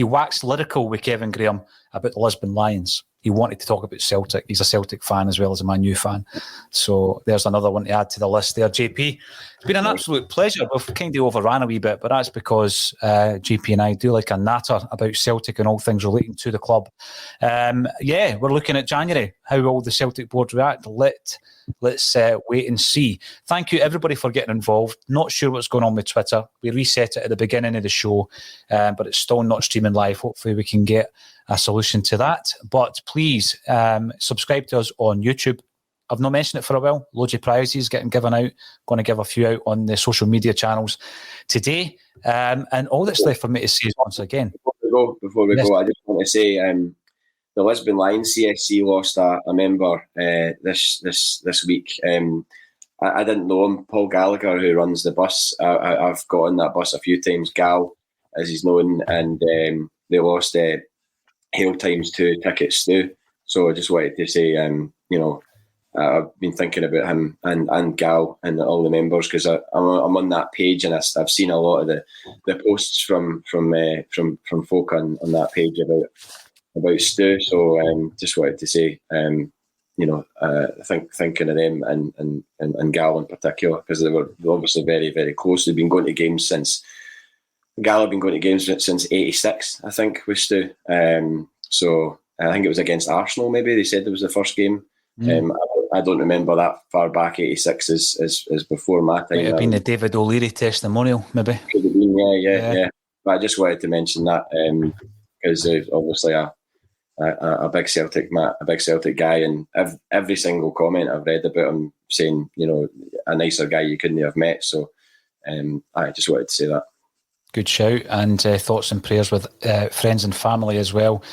waxed lyrical with Kevin Graham about the Lisbon Lions. He wanted to talk about Celtic. He's a Celtic fan as well as a Man U fan. So there's another one to add to the list there, JP. It's been an absolute pleasure. We've kind of overran a wee bit, but that's because JP and I do like a natter about Celtic and all things relating to the club. We're looking at January. How will the Celtic board react? Let's wait and see. Thank you, everybody, for getting involved. Not sure what's going on with Twitter. We reset it at the beginning of the show, but it's still not streaming live. Hopefully we can get a solution to that. But please subscribe to us on YouTube. I've not mentioned it for a while. Loads of prizes getting given out. Going to give a few out on the social media channels today. And all that's left for me to say is once again. Before we go, I just want to say the Lisbon Lions CSC lost a member this week. I didn't know him, Paul Gallagher, who runs the bus. I've got on that bus a few times, Gal, as he's known, and they lost Hail Times 2 tickets too. So I just wanted to say, I've been thinking about him and Gal and all the members, because I'm on that page, and I've seen a lot of the posts from folk on that page about Stu. So just wanted to say, thinking of them and Gal in particular, because they were obviously very, very close. They've been going to games since. Gal had been going to games since '86, I think, with Stu. So I think it was against Arsenal, maybe they said it was the first game. I don't remember that far back. '86 is before my time. Might have been the David O'Leary testimonial, maybe. Could have been, yeah. But I just wanted to mention that because obviously a big Celtic guy, and every single comment I've read about him saying, a nicer guy you couldn't have met. So I just wanted to say that. Good shout, and thoughts and prayers with friends and family as well.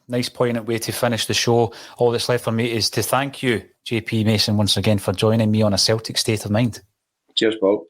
Nice poignant way to finish the show. All that's left for me is to thank you, JP Mason, once again for joining me on A Celtic State of Mind. Cheers, Paul.